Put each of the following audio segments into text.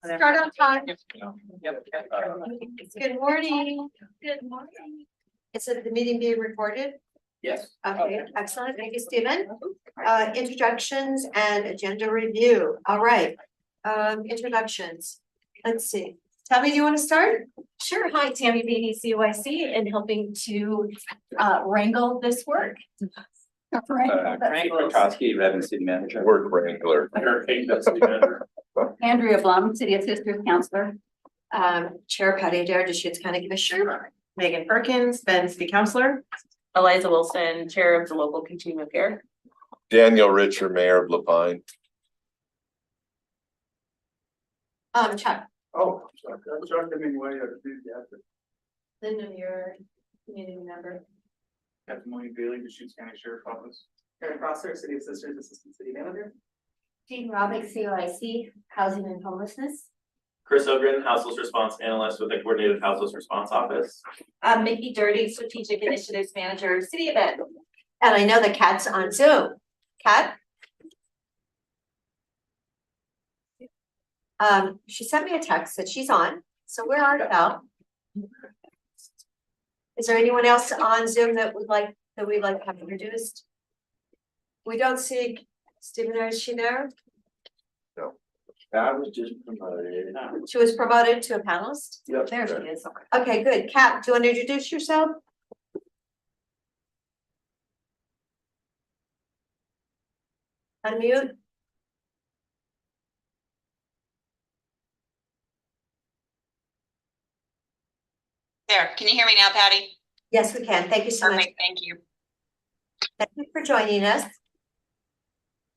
Start on time. Yep. Good morning. Good morning. Is it the meeting being recorded? Yes. Okay, excellent. Thank you, Stephen. Introductions and agenda review. All right. Introductions. Let's see. Tammy, do you want to start? Sure. Hi, Tammy Beatty, CYC, and helping to wrangle this work. Frank Rokowski, Redmond City Manager. Work wrangler. Andrea Blum, City of Sisters Counselor. Chair Patty Adair, Deschutes County Commissioner. Megan Perkins, Ben City Councilor. Eliza Wilson, Chair of the Local Continuum of Care. Daniel Richer, Mayor of Lapine. Chuck. Oh, I'm sorry, I mean, way of enthusiastic. Linda, your community member. Captain William Bailey, Deschutes County Sheriff's Office. Karen Prosser, City of Sisters Assistant City Manager. Jean Robick, CYC, Housing and Homelessness. Chris Ogren, Houseless Response Analyst with the Coordinated Houseless Response Office. Mickey Dirty, Strategic Initiatives Manager, City of Ed. And I know the cat's on Zoom. Cat? She sent me a text that she's on, so we're on about. Is there anyone else on Zoom that we'd like to have introduced? We don't see Stephen, is she there? I was just promoted. She was promoted to a panelist. Yep. There she is. Okay, good. Kat, do you want to introduce yourself? Unmute. There, can you hear me now, Patty? Yes, we can. Thank you so much. Perfect, thank you. Thank you for joining us.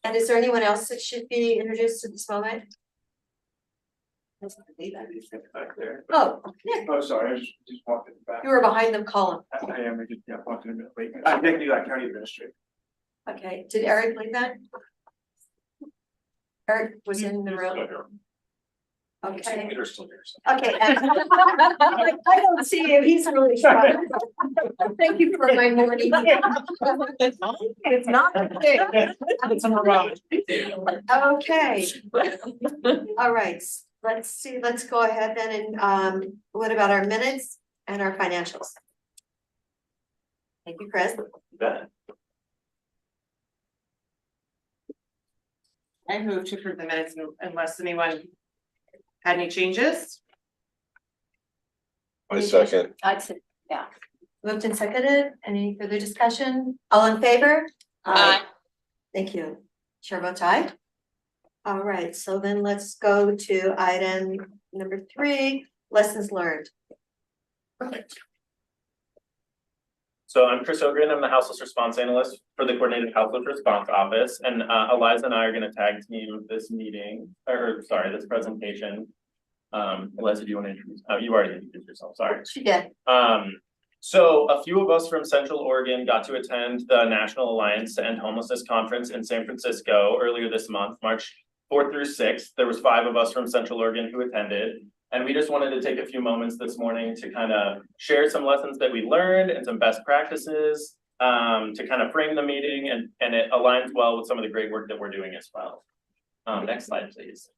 And is there anyone else that should be introduced at this moment? Back there. Oh, Nick, Oh, sorry, I just walked in the back. you were behind the column. I am, I just, yeah, walked in a minute late. I did do that county administrator. Okay, did Eric leave that? Eric was in the room. Okay. Peter's still here. Okay. I don't see him. He's really shy. Thank you for my morning. It's not. It's a mirage. Okay. All right, let's see, let's go ahead then and what about our minutes and our financials? Thank you, Chris. I move to approve the minutes unless anyone had any changes. My second. I'd say, yeah. Moved and seconded. Any further discussion? All in favor? Aye. Thank you. Chair votes aye. All right, so then let's go to item number 3, lessons learned. So I'm Chris Ogren, I'm the Houseless Response Analyst for the Coordinated Houseless Response Office. And Eliza and I are gonna tag team this meeting, or sorry, this presentation. Eliza, do you want to introduce? You already introduced yourself, sorry. She did. So a few of us from Central Oregon got to attend the National Alliance to End Homelessness Conference in San Francisco earlier this month, March 4th through 6th. There was 5 of us from Central Oregon who attended. And we just wanted to take a few moments this morning to kind of share some lessons that we learned and some best practices to kind of frame the meeting, and it aligns well with some of the great work that we're doing as well. Next slide, please.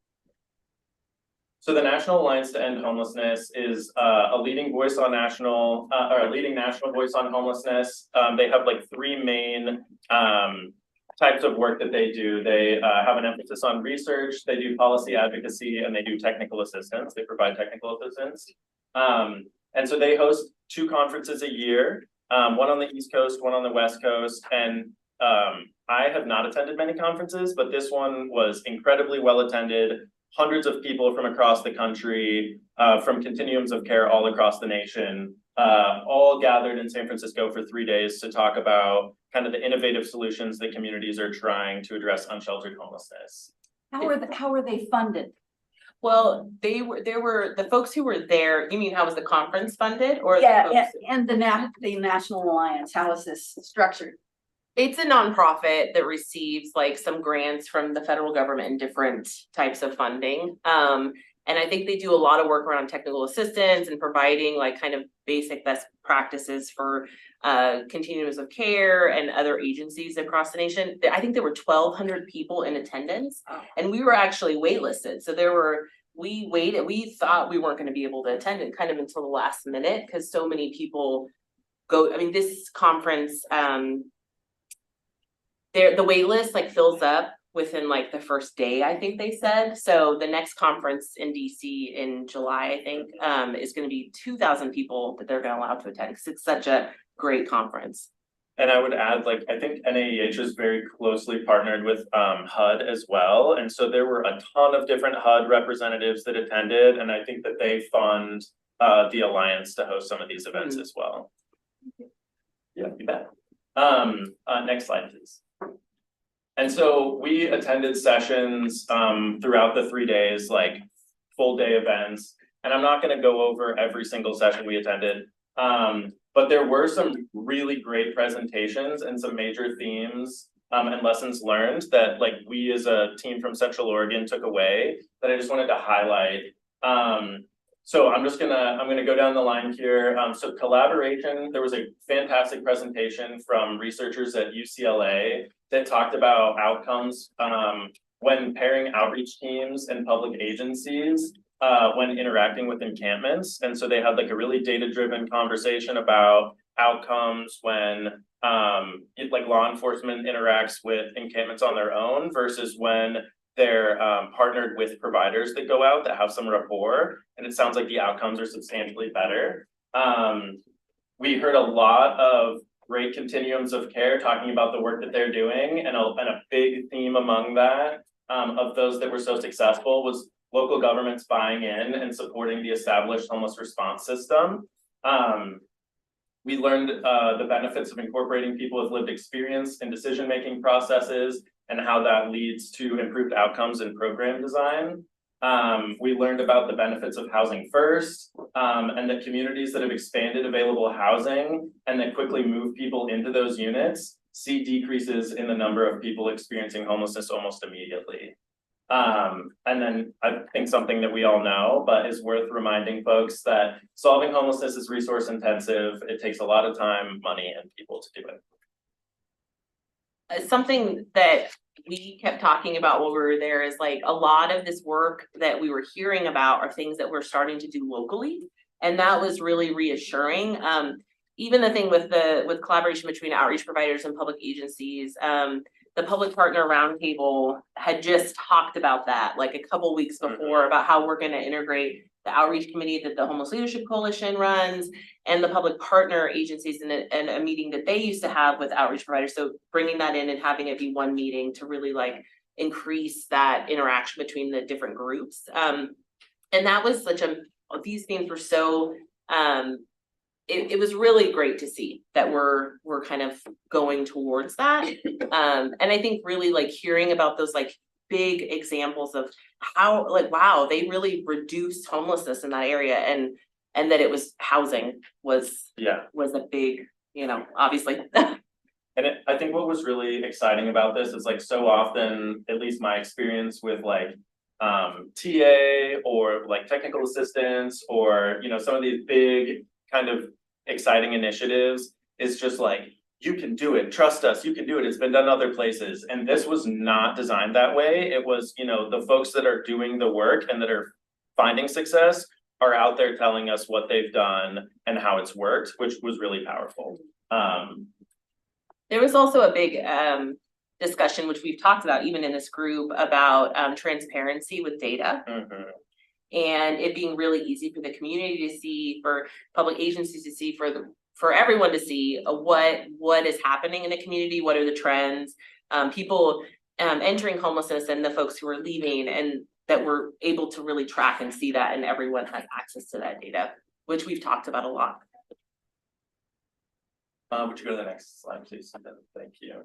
So the National Alliance to End Homelessness is a leading voice on national, or a leading national voice on homelessness. They have like 3 main types of work that they do. They have an emphasis on research, they do policy advocacy, and they do technical assistance. They provide technical assistance. And so they host 2 conferences a year, one on the East Coast, one on the West Coast. And I have not attended many conferences, but this one was incredibly well attended. Hundreds of people from across the country, from continuums of care all across the nation, all gathered in San Francisco for 3 days to talk about kind of the innovative solutions that communities are trying to address unsheltered homelessness. How are they funded? Well, there were the folks who were there. You mean how was the conference funded, or Yeah, and the National Alliance, how is this structured? It's a nonprofit that receives like some grants from the federal government and different types of funding. And I think they do a lot of work around technical assistance and providing like kind of basic best practices for continuums of care and other agencies across the nation. I think there were 1,200 people in attendance, and we were actually waitlisted. So there were we thought we weren't gonna be able to attend it kind of until the last minute, because so many people go, I mean, this conference, the wait list like fills up within like the first day, I think they said. So the next conference in DC in July, I think, is gonna be 2,000 people that they're gonna allow to attend, because it's such a great conference. And I would add, like, I think NAEH is very closely partnered with HUD as well. And so there were a ton of different HUD representatives that attended, and I think that they fund the Alliance to host some of these events as well. Yeah, you bet. Next slide, please. And so we attended sessions throughout the 3 days, like full day events. And I'm not gonna go over every single session we attended. But there were some really great presentations and some major themes and lessons learned that like we as a team from Central Oregon took away that I just wanted to highlight. So I'm gonna go down the line here. So collaboration, there was a fantastic presentation from researchers at UCLA that talked about outcomes when pairing outreach teams and public agencies when interacting with encampments. And so they had like a really data-driven conversation about outcomes when like law enforcement interacts with encampments on their own versus when they're partnered with providers that go out that have some rapport. And it sounds like the outcomes are substantially better. We heard a lot of great continuums of care talking about the work that they're doing, and a big theme among that of those that were so successful was local governments buying in and supporting the established homeless response system. We learned the benefits of incorporating people with lived experience in decision-making processes and how that leads to improved outcomes in program design. We learned about the benefits of housing first, and that communities that have expanded available housing and that quickly move people into those units see decreases in the number of people experiencing homelessness almost immediately. And then I think something that we all know, but is worth reminding folks that solving homelessness is resource intensive. It takes a lot of time, money, and people to do it. Something that we kept talking about while we were there is like a lot of this work that we were hearing about are things that we're starting to do locally. And that was really reassuring. Even the thing with collaboration between outreach providers and public agencies, the public partner roundtable had just talked about that like a couple weeks before about how we're going to integrate the outreach committee that the Homeless Leadership Coalition runs and the public partner agencies in a meeting that they used to have with outreach providers. So bringing that in and having it be one meeting to really like increase that interaction between the different groups. And that was these themes were so, it was really great to see that we're kind of going towards that. And I think really like hearing about those like big examples of how like, wow, they really reduced homelessness in that area and that it was housing was a big, obviously. And I think what was really exciting about this is like so often, at least my experience with like TA or like technical assistance or, some of these big kind of exciting initiatives is just like, you can do it, trust us, you can do it, it's been done other places. And this was not designed that way. It was, the folks that are doing the work and that are finding success are out there telling us what they've done and how it's worked, which was really powerful. There was also a big discussion, which we've talked about even in this group, about transparency with data. And it being really easy for the community to see, for public agencies to see, for everyone to see what is happening in the community, what are the trends, people entering homelessness and the folks who are leaving, and that we're able to really track and see that, and everyone has access to that data, which we've talked about a lot. Would you go to the next slide, please? Thank you.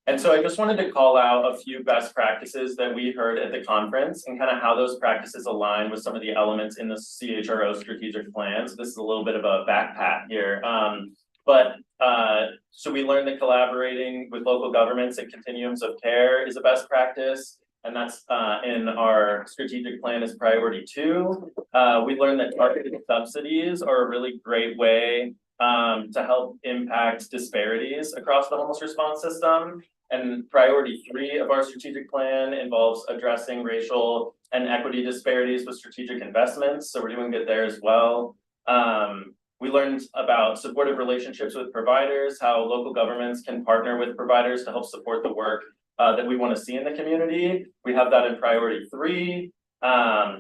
And so I just wanted to call out a few best practices that we heard at the conference and kind of how those practices align with some of the elements in the CHRO strategic plan. So this is a little bit of a backpack here. So we learned that collaborating with local governments and continuums of care is a best practice. And that's in our strategic plan as priority 2. We learned that targeted subsidies are a really great way to help impact disparities across the homeless response system. And priority 3 of our strategic plan involves addressing racial and equity disparities with strategic investments, so we're doing good there as well. We learned about supportive relationships with providers, how local governments can partner with providers to help support the work that we want to see in the community. We have that in priority 3.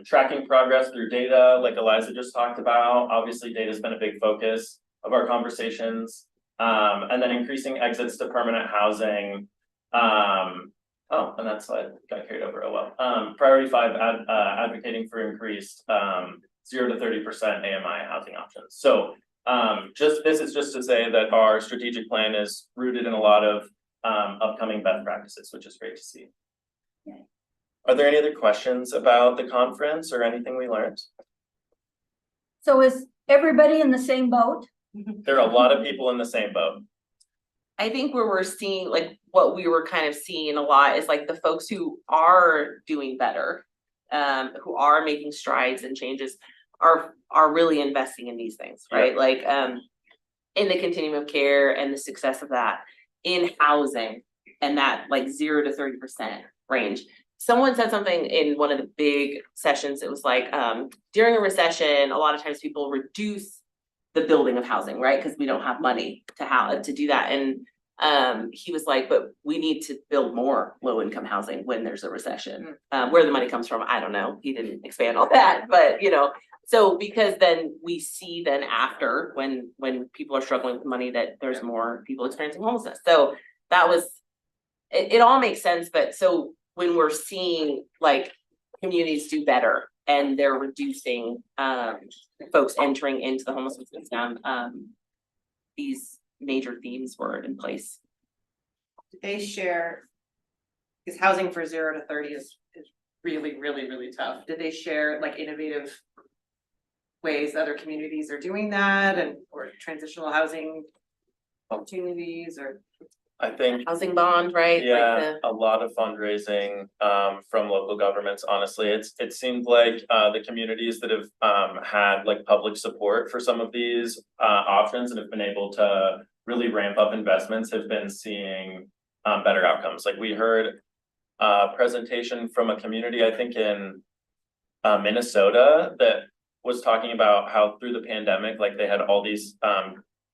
Tracking progress through data, like Eliza just talked about. Obviously, data has been a big focus of our conversations. And then increasing exits to permanent housing. Oh, and that slide got carried over. Oh well. Priority 5, advocating for increased 0 to 30% AMI housing options. So this is just to say that our strategic plan is rooted in a lot of upcoming best practices, which is great to see. Are there any other questions about the conference or anything we learned? So is everybody in the same boat? There are a lot of people in the same boat. I think where we're seeing, like, what we were kind of seeing a lot is like the folks who are doing better, who are making strides and changes, are really investing in these things, right? Like in the continuum of care and the success of that, in housing, and that like 0 to 30% range. Someone said something in one of the big sessions. It was like during a recession, a lot of times people reduce the building of housing, right? Because we don't have money to do that. And he was like, but we need to build more low-income housing when there's a recession. Where the money comes from, I don't know. He didn't expand on that, but you know, so because then we see then after when people are struggling with money that there's more people experiencing homelessness. So that was, it all makes sense. But so when we're seeing like communities do better and they're reducing folks entering into the homelessness system, these major themes were in place. Did they share, because housing for 0 to 30 is really, really, really tough. Did they share like innovative ways other communities are doing that, and or transitional housing opportunities, or? I think, Housing bond, right? yeah, a lot of fundraising from local governments. Honestly, it seemed like the communities that have had like public support for some of these options and have been able to really ramp up investments have been seeing better outcomes. Like we heard a presentation from a community, I think in Minnesota, that was talking about how through the pandemic, like they had all these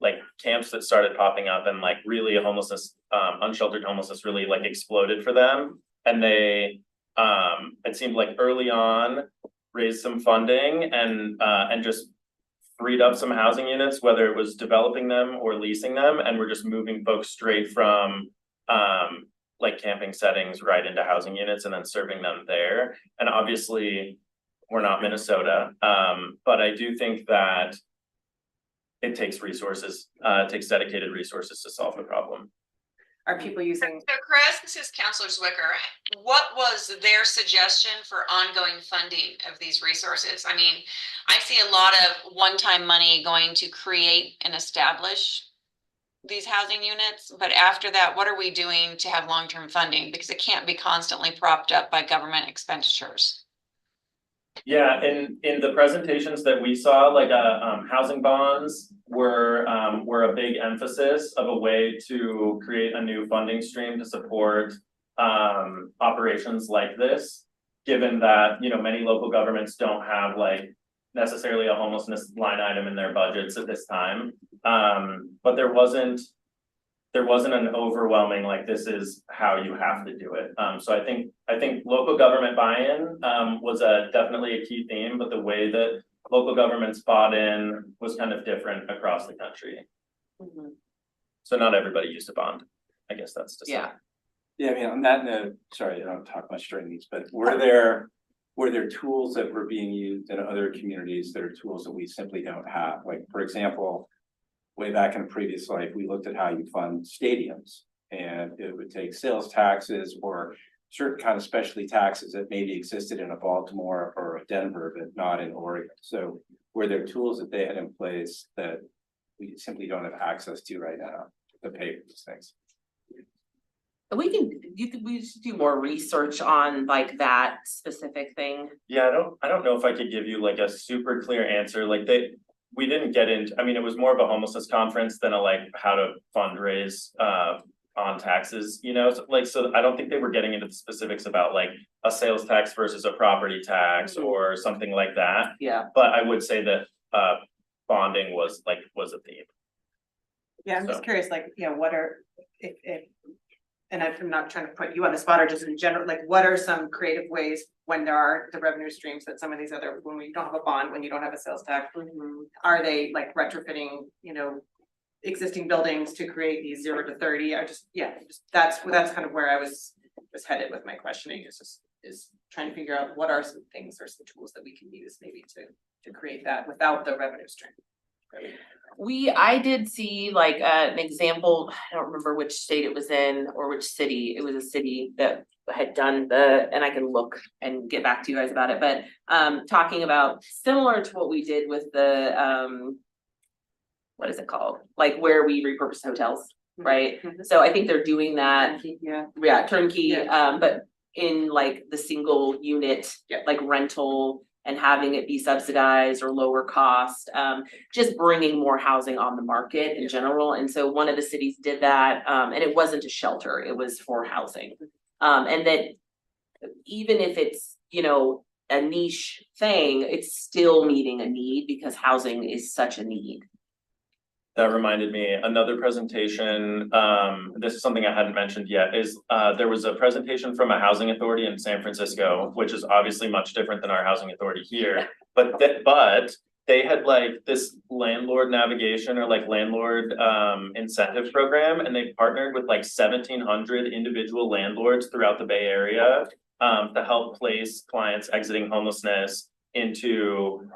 like camps that started popping up, and like really homelessness, unsheltered homelessness really like exploded for them. And they, it seemed like early on raised some funding and just freed up some housing units, whether it was developing them or leasing them. And we're just moving folks straight from like camping settings right into housing units and then serving them there. And obviously we're not Minnesota, but I do think that it takes resources, it takes dedicated resources to solve the problem. Are people using? So Chris, this is Counselor Zwicker. What was their suggestion for ongoing funding of these resources? I mean, I see a lot of one-time money going to create and establish these housing units, but after that, what are we doing to have long-term funding? Because it can't be constantly propped up by government expenditures. Yeah, in the presentations that we saw, like housing bonds were a big emphasis of a way to create a new funding stream to support operations like this, given that, you know, many local governments don't have like necessarily a homelessness line item in their budgets at this time. But there wasn't an overwhelming like this is how you have to do it. So I think local government buy-in was definitely a key theme, but the way that local governments bought in was kind of different across the country. Mm-hmm. So not everybody used a bond. I guess that's to say. Yeah. Yeah, I mean, on that note, sorry, I don't talk much during these, but were there tools that were being used in other communities that are tools that we simply don't have? Like, for example, way back in a previous life, we looked at how you fund stadiums, and it would take sales taxes or certain kind of specialty taxes that maybe existed in a Baltimore or a Denver, but not in Oregon. So were there tools that they had in place that we simply don't have access to right now to pay for these things? We should do more research on like that specific thing. Yeah, I don't know if I could give you like a super clear answer. Like we didn't get into, I mean, it was more of a homelessness conference than a like how to fundraise on on taxes, you know, so, like, so I don't think they were getting into the specifics about like a sales tax versus a property tax or something like that. Yeah. But I would say that bonding was a theme. Yeah, I'm just So- curious, like, you know, what are, if, and I'm not trying to put you on the spot or just in general, like, what are some creative ways when there are the revenue streams that some of these other, when we don't have a bond, when you don't have a sales tax, are they like retrofitting, you know, existing buildings to create these 0 to 30? I just, yeah, just that's kind of where I was headed with my questioning, is trying to figure out what are some things or some tools that we can use maybe to create that without the revenue stream. I did see like an example, I don't remember which state it was in or which city, it was a city that had done and I can look and get back to you guys about it, but talking about similar to what we did with the what is it called? Like where we repurpose hotels, right? So I think they're doing that, Yeah. turnkey, but in like the single unit, like rental and having it be subsidized or lower cost, just bringing more housing on the market in general. And so one of the cities did that, and it wasn't a shelter, it was for housing. And that even if it's, you know, a niche thing, it's still meeting a need because housing is such a need. That reminded me, another presentation, this is something I hadn't mentioned yet, is there was a presentation from a housing authority in San Francisco, which is obviously much different than our housing authority here. But they had like this landlord navigation or like landlord incentive program, and they partnered with like 1,700 individual landlords throughout the Bay Area to help place clients exiting homelessness into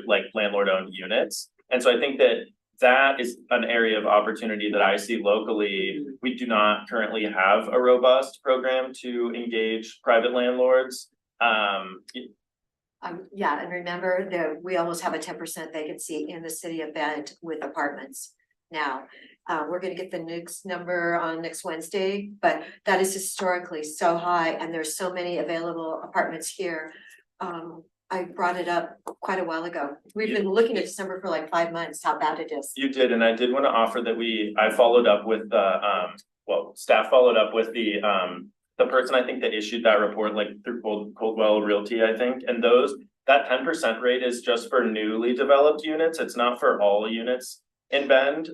like landlord-owned units. And so I think that is an area of opportunity that I see locally. We do not currently have a robust program to engage private landlords. Yeah, and remember that we almost have a 10% vacancy in the city of Bend with apartments now. We're gonna get the next number on next Wednesday, but that is historically so high and there's so many available apartments here. I brought it up quite a while ago. We've been looking at December for like 5 months, how bad it is. You did, and I did want to offer that I followed up with staff followed up with the person I think that issued that report, like through Coldwell Realty, I think, and that 10% rate is just for newly developed units. It's not for all units in Bend.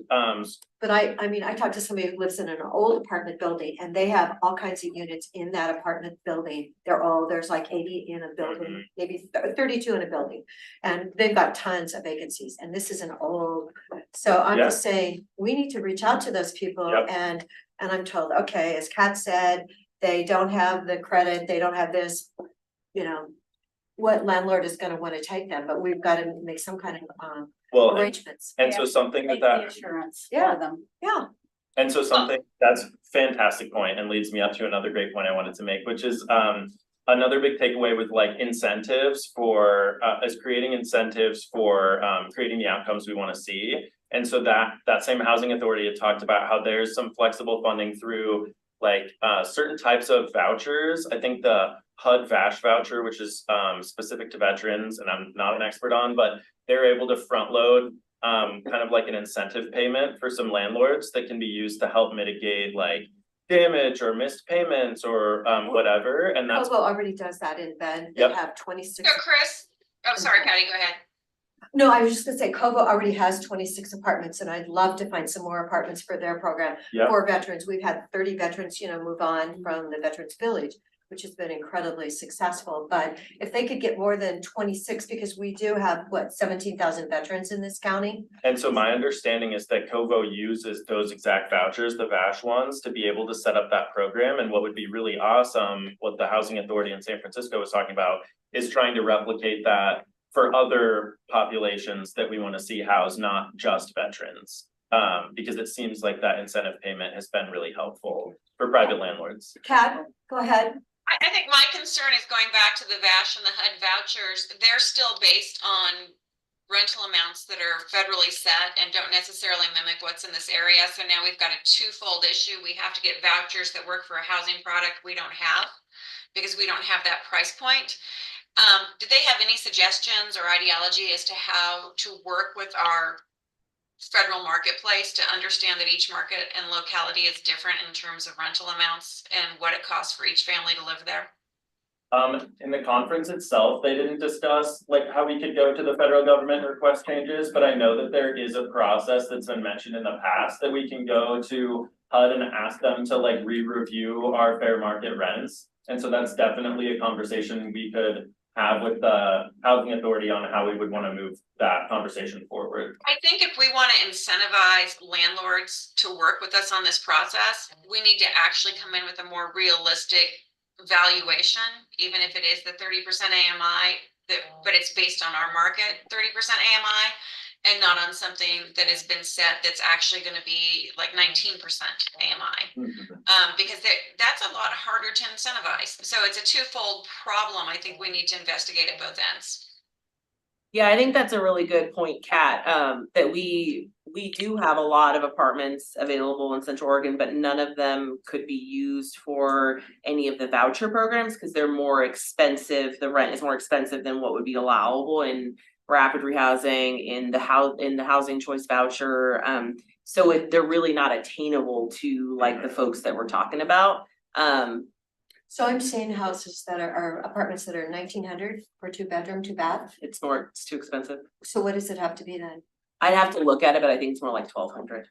But I mean, I talked to somebody who lives in an old apartment building and they have all kinds of units in that apartment building. There's like 80 in a building, maybe 32 in a building. And they've got tons of vacancies and this is an old, so I'm just saying, we need to reach out to those people and I'm told, okay, as Kat said, they don't have the credit, they don't have this, you know, what landlord is gonna wanna take them, but we've got to make some kind of arrangements. And so something Take that the Assurance Yeah. for them. Yeah, And so something, that's fantastic point and leads me up to another great point I wanted to make, which is another big takeaway with like incentives for is creating incentives for creating the outcomes we want to see. And so that same housing authority had talked about how there's some flexible funding through like certain types of vouchers. I think the HUD VASH voucher, which is specific to veterans, and I'm not an expert on, but they're able to front load kind of like an incentive payment for some landlords that can be used to help mitigate like damage or missed payments or whatever. And that's Cobo already does that in Bend. They Yep. have 26. So Chris, oh, sorry, Patty, go ahead. No, I was just gonna say Cobo already has 26 apartments and I'd love to find some more apartments for their program Yep. for veterans. We've had 30 veterans, move on from the Veterans Village, which has been incredibly successful. But if they could get more than 26, because we do have, 17,000 veterans in this county? And so my understanding is that Covo uses those exact vouchers, the VASH ones, to be able to set up that program. And what would be really awesome, what the Housing Authority in San Francisco was talking about, is trying to replicate that for other populations that we want to see housed, not just veterans. Because it seems like that incentive payment has been really helpful for private landlords. Kat, go ahead. I think my concern is going back to the VASH and the HUD vouchers. They're still based on rental amounts that are federally set and don't necessarily mimic what's in this area. So now we've got a twofold issue. We have to get vouchers that work for a housing product we don't have because we don't have that price point. Did they have any suggestions or ideology as to how to work with our federal marketplace to understand that each market and locality is different in terms of rental amounts and what it costs for each family to live there? In the conference itself, they didn't discuss like how we could go to the federal government and request changes, but I know that there is a process that's been mentioned in the past that we can go to HUD and ask them to like re-review our fair market rents. And so that's definitely a conversation we could have with the housing authority on how we would want to move that conversation forward. I think if we want to incentivize landlords to work with us on this process, we need to actually come in with a more realistic valuation, even if it is the 30% AMI, but it's based on our market 30% AMI and not on something that has been set that's actually going to be like 19% AMI. Because that's a lot harder to incentivize. So it's a twofold problem. I think we need to investigate at both ends. Yeah, I think that's a really good point, Kat, that we do have a lot of apartments available in Central Oregon, but none of them could be used for any of the voucher programs because they're more expensive. The rent is more expensive than what would be allowable in rapid rehousing, in the housing choice voucher. So they're really not attainable to like the folks that we're talking about. So I'm seeing houses that are apartments that are 1,900 for 2-bedroom, 2-bath. It's too expensive. So what does it have to be then? I'd have to look at it, but I think it's more like 1,200.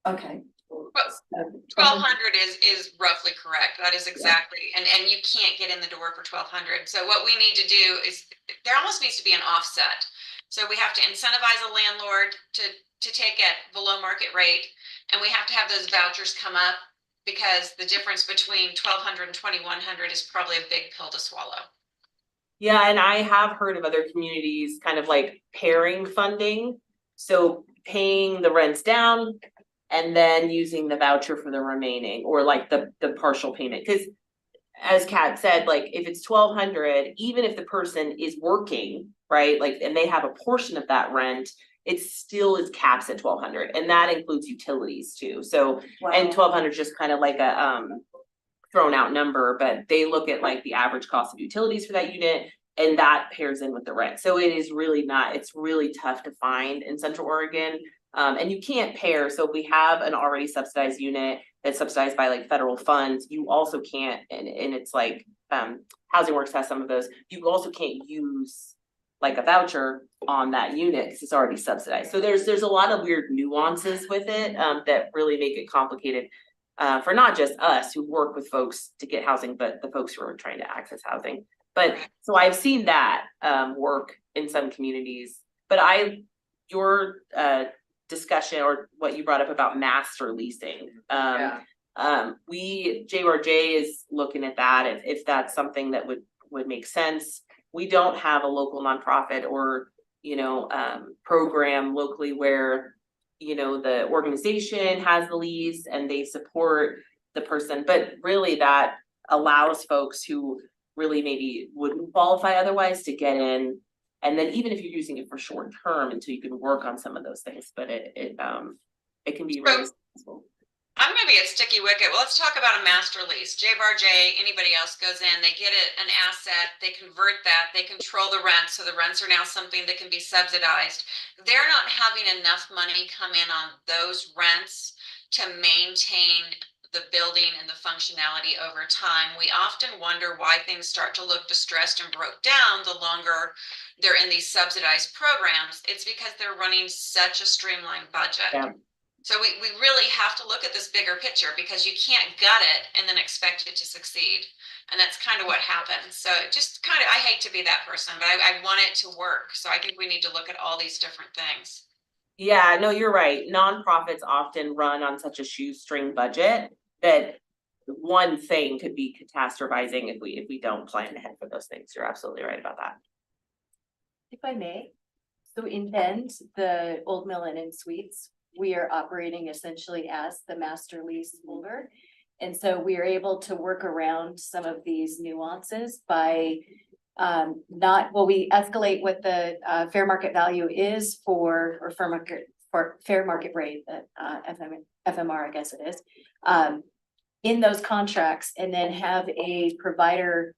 Okay. 1,200 is roughly correct. That is exactly, and you can't get in the door for 1,200. So what we need to do is there almost needs to be an offset. So we have to incentivize a landlord to take it below market rate, and we have to have those vouchers come up because the difference between 1,200 and 2,100 is probably a big pill to swallow. Yeah, and I have heard of other communities kind of like pairing funding. So paying the rents down and then using the voucher for the remaining or like the partial payment. Because as Kat said, like if it's 1,200, even if the person is working, right, like and they have a portion of that rent, it still is caps at 1,200, and that includes utilities too. So and 1,200 is just kind of like a thrown out number, but they look at like the average cost of utilities for that unit, and that pairs in with the rent. So it is really not, it's really tough to find in Central Oregon. And you can't pair. So if we have an already subsidized unit that's subsidized by like federal funds, you also can't, and it's like Housing Works has some of those, you also can't use like a voucher on that unit because it's already subsidized. So there's a lot of weird nuances with it that really make it complicated for not just us who work with folks to get housing, but the folks who are trying to access housing. But so I've seen that work in some communities, but your discussion or what you brought up about master leasing. JRJ is looking at that if that's something that would make sense. We don't have a local nonprofit or, program locally where, the organization has the lease and they support the person, but really that allows folks who really maybe wouldn't qualify otherwise to get in. And then even if you're using it for short term until you can work on some of those things, but it can be really successful. I'm gonna be a sticky wicket. Well, let's talk about a master lease. JRJ, anybody else goes in, they get it, an asset, they convert that, they control the rent. So the rents are now something that can be subsidized. They're not having enough money come in on those rents to maintain the building and the functionality over time. We often wonder why things start to look distressed and broke down the longer they're in these subsidized programs. It's because they're running such a streamlined budget. Yeah. So we really have to look at this bigger picture because you can't gut it and then expect it to succeed. And that's kind of what happens. So just kind of, I hate to be that person, but I want it to work. So I think we need to look at all these different things. Yeah, no, you're right. Nonprofits often run on such a shoestring budget that one thing could be catastrophizing if we don't plan ahead for those things. You're absolutely right about that. If I may, so in Bend, the Old Mill Inn and Suites, we are operating essentially as the master lease holder. And so we are able to work around some of these nuances by we escalate what the fair market value is for fair market rate, FMR, I guess it is, in those contracts, and then have a provider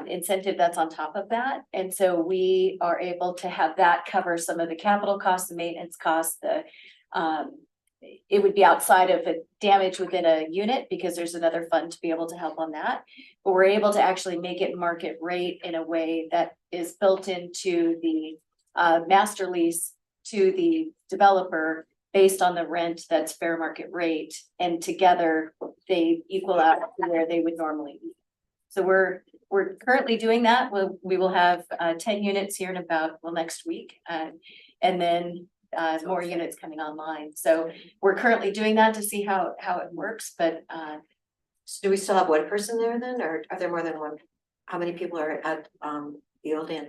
incentive that's on top of that. And so we are able to have that cover some of the capital costs, the maintenance costs, it would be outside of a damage within a unit because there's another fund to be able to help on that. But we're able to actually make it market rate in a way that is built into the master lease to the developer based on the rent that's fair market rate. And together they equal out to where they would normally be. So we're currently doing that. We will have 10 units here in about, next week. And then more units coming online. So we're currently doing that to see how it works, but So do we still have one person there then, or are there more than one? How many people are at the Old Inn?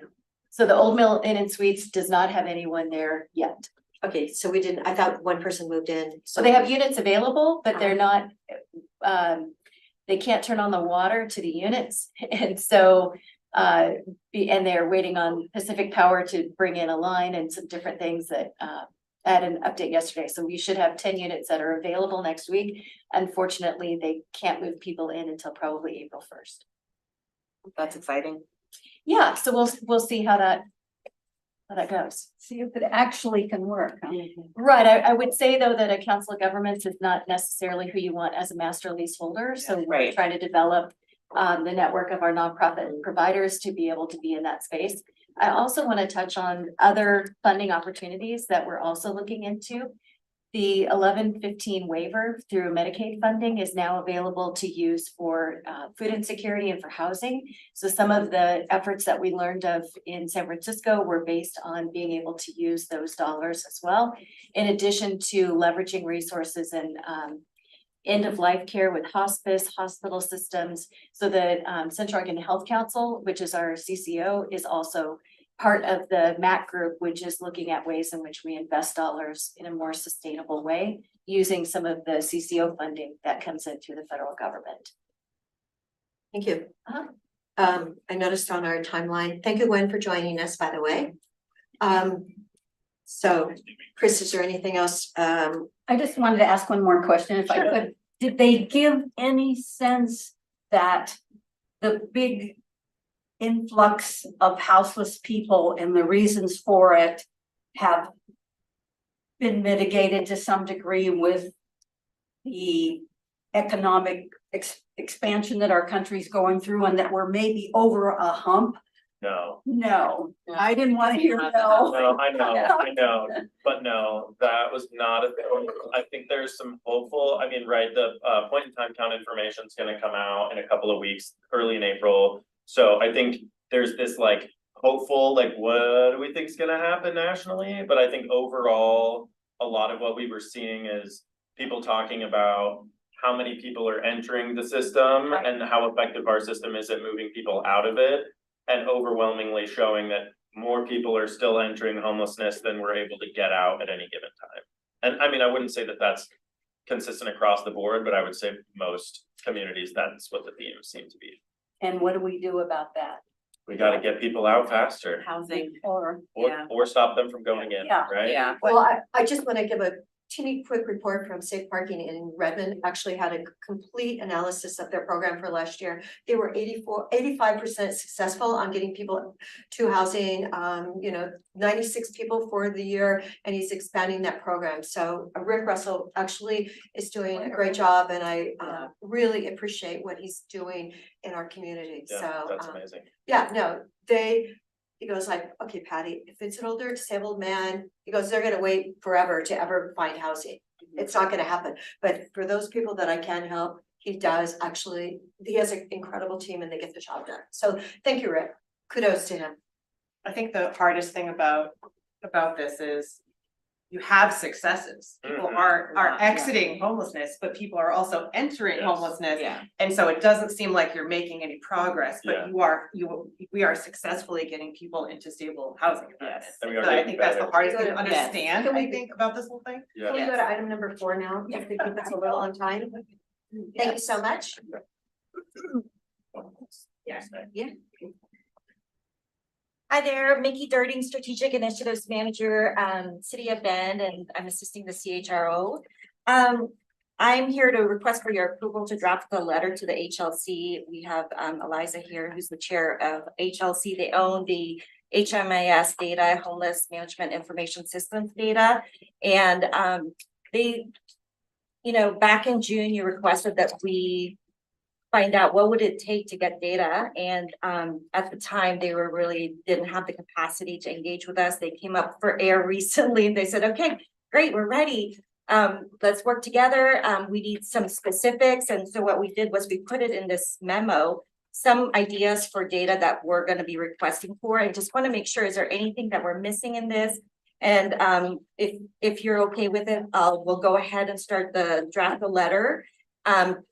so the Old Mill Inn and Suites does not have anyone there yet. Okay, so we didn't, I thought one person moved in. So they have units available, but they're not, they can't turn on the water to the units. And so, and they're waiting on Pacific Power to bring in a line and some different things that, I had an update yesterday. So we should have 10 units that are available next week. Unfortunately, they can't move people in until probably April 1st. That's exciting. Yeah, so we'll see how that goes. See if it actually can work, huh? Right, I would say though that a council of governments is not necessarily who you want as a master leaseholder, so we're Right. trying to develop the network of our nonprofit providers to be able to be in that space. I also want to touch on other funding opportunities that we're also looking into. The 1115 waiver through Medicaid funding is now available to use for food insecurity and for housing. So some of the efforts that we learned of in San Francisco were based on being able to use those dollars as well. In addition to leveraging resources and end of life care with hospice, hospital systems. So the Central Oregon Health Council, which is our CCO, is also part of the MAC group, which is looking at ways in which we invest dollars in a more sustainable way, using some of the CCO funding that comes in through the federal government. Thank you. Uh-huh. I noticed on our timeline, thank you, Gwen, for joining us, by the way. So Chris, is there anything else? I just wanted to ask one more question if I could. Did they give any sense that the big influx of houseless people and the reasons for it have been mitigated to some degree with the economic expansion that our country's going through and that we're maybe over a hump? No, No, I didn't want to hear no. no, I know, but no, that was not a thing. I think there's some hopeful, I mean, right, the point in time count information is gonna come out in a couple of weeks, early in April. So I think there's this like hopeful, like what do we think is gonna happen nationally? But I think overall, a lot of what we were seeing is people talking about how many people are entering the system and how effective our system is at moving people out of it. And overwhelmingly showing that more people are still entering homelessness than we're able to get out at any given time. And I mean, I wouldn't say that that's consistent across the board, but I would say most communities, that's what the themes seem to be. And what do we do about that? We gotta get people out faster Housing. Or or stop them from going in, Yeah. right? Yeah. Well, I just want to give a teeny quick report from Safe Parking in Redmond. Actually had a complete analysis of their program for last year. They were 85% successful on getting people to housing, 96 people for the year, and he's expanding that program. So Rick Russell actually is doing a great job, and I really appreciate what he's doing in our community. Yeah, So that's amazing. yeah, no, he goes like, okay, Patty, if it's an older disabled man, he goes, they're gonna wait forever to ever find housing. It's not gonna happen. But for those people that I can help, he does actually, he has an incredible team and they get the job done. So thank you, Rick. Kudos to him. I think the hardest thing about this is you have successes. People Mhm. are exiting homelessness, but people are also entering Yes. homelessness. Yeah. And so it doesn't seem like you're making any progress, Yeah. but we are successfully getting people into stable housing. Yes. And we So are I getting think that's the better. hardest thing to Yes. understand, Can we- I think, about this whole thing. Can we go to item number 4 now? If we keep us a little on time. Thank you so much. Yeah. Hi there, Mickey Durding, Strategic Initiatives Manager, City of Bend, and I'm assisting the CHRO. I'm here to request for your approval to draft the letter to the HLC. We have Eliza here, who's the chair of HLC. They own the HMIS data, Homeless Management Information Systems data. And they, back in June, you requested that we find out what would it take to get data. And at the time, they didn't have the capacity to engage with us. They came up for air recently and they said, okay, great, we're ready. Let's work together. We need some specifics. And so what we did was we put it in this memo, some ideas for data that we're going to be requesting for. I just want to make sure, is there anything that we're missing in this? And if you're okay with it, we'll go ahead and start the draft the letter.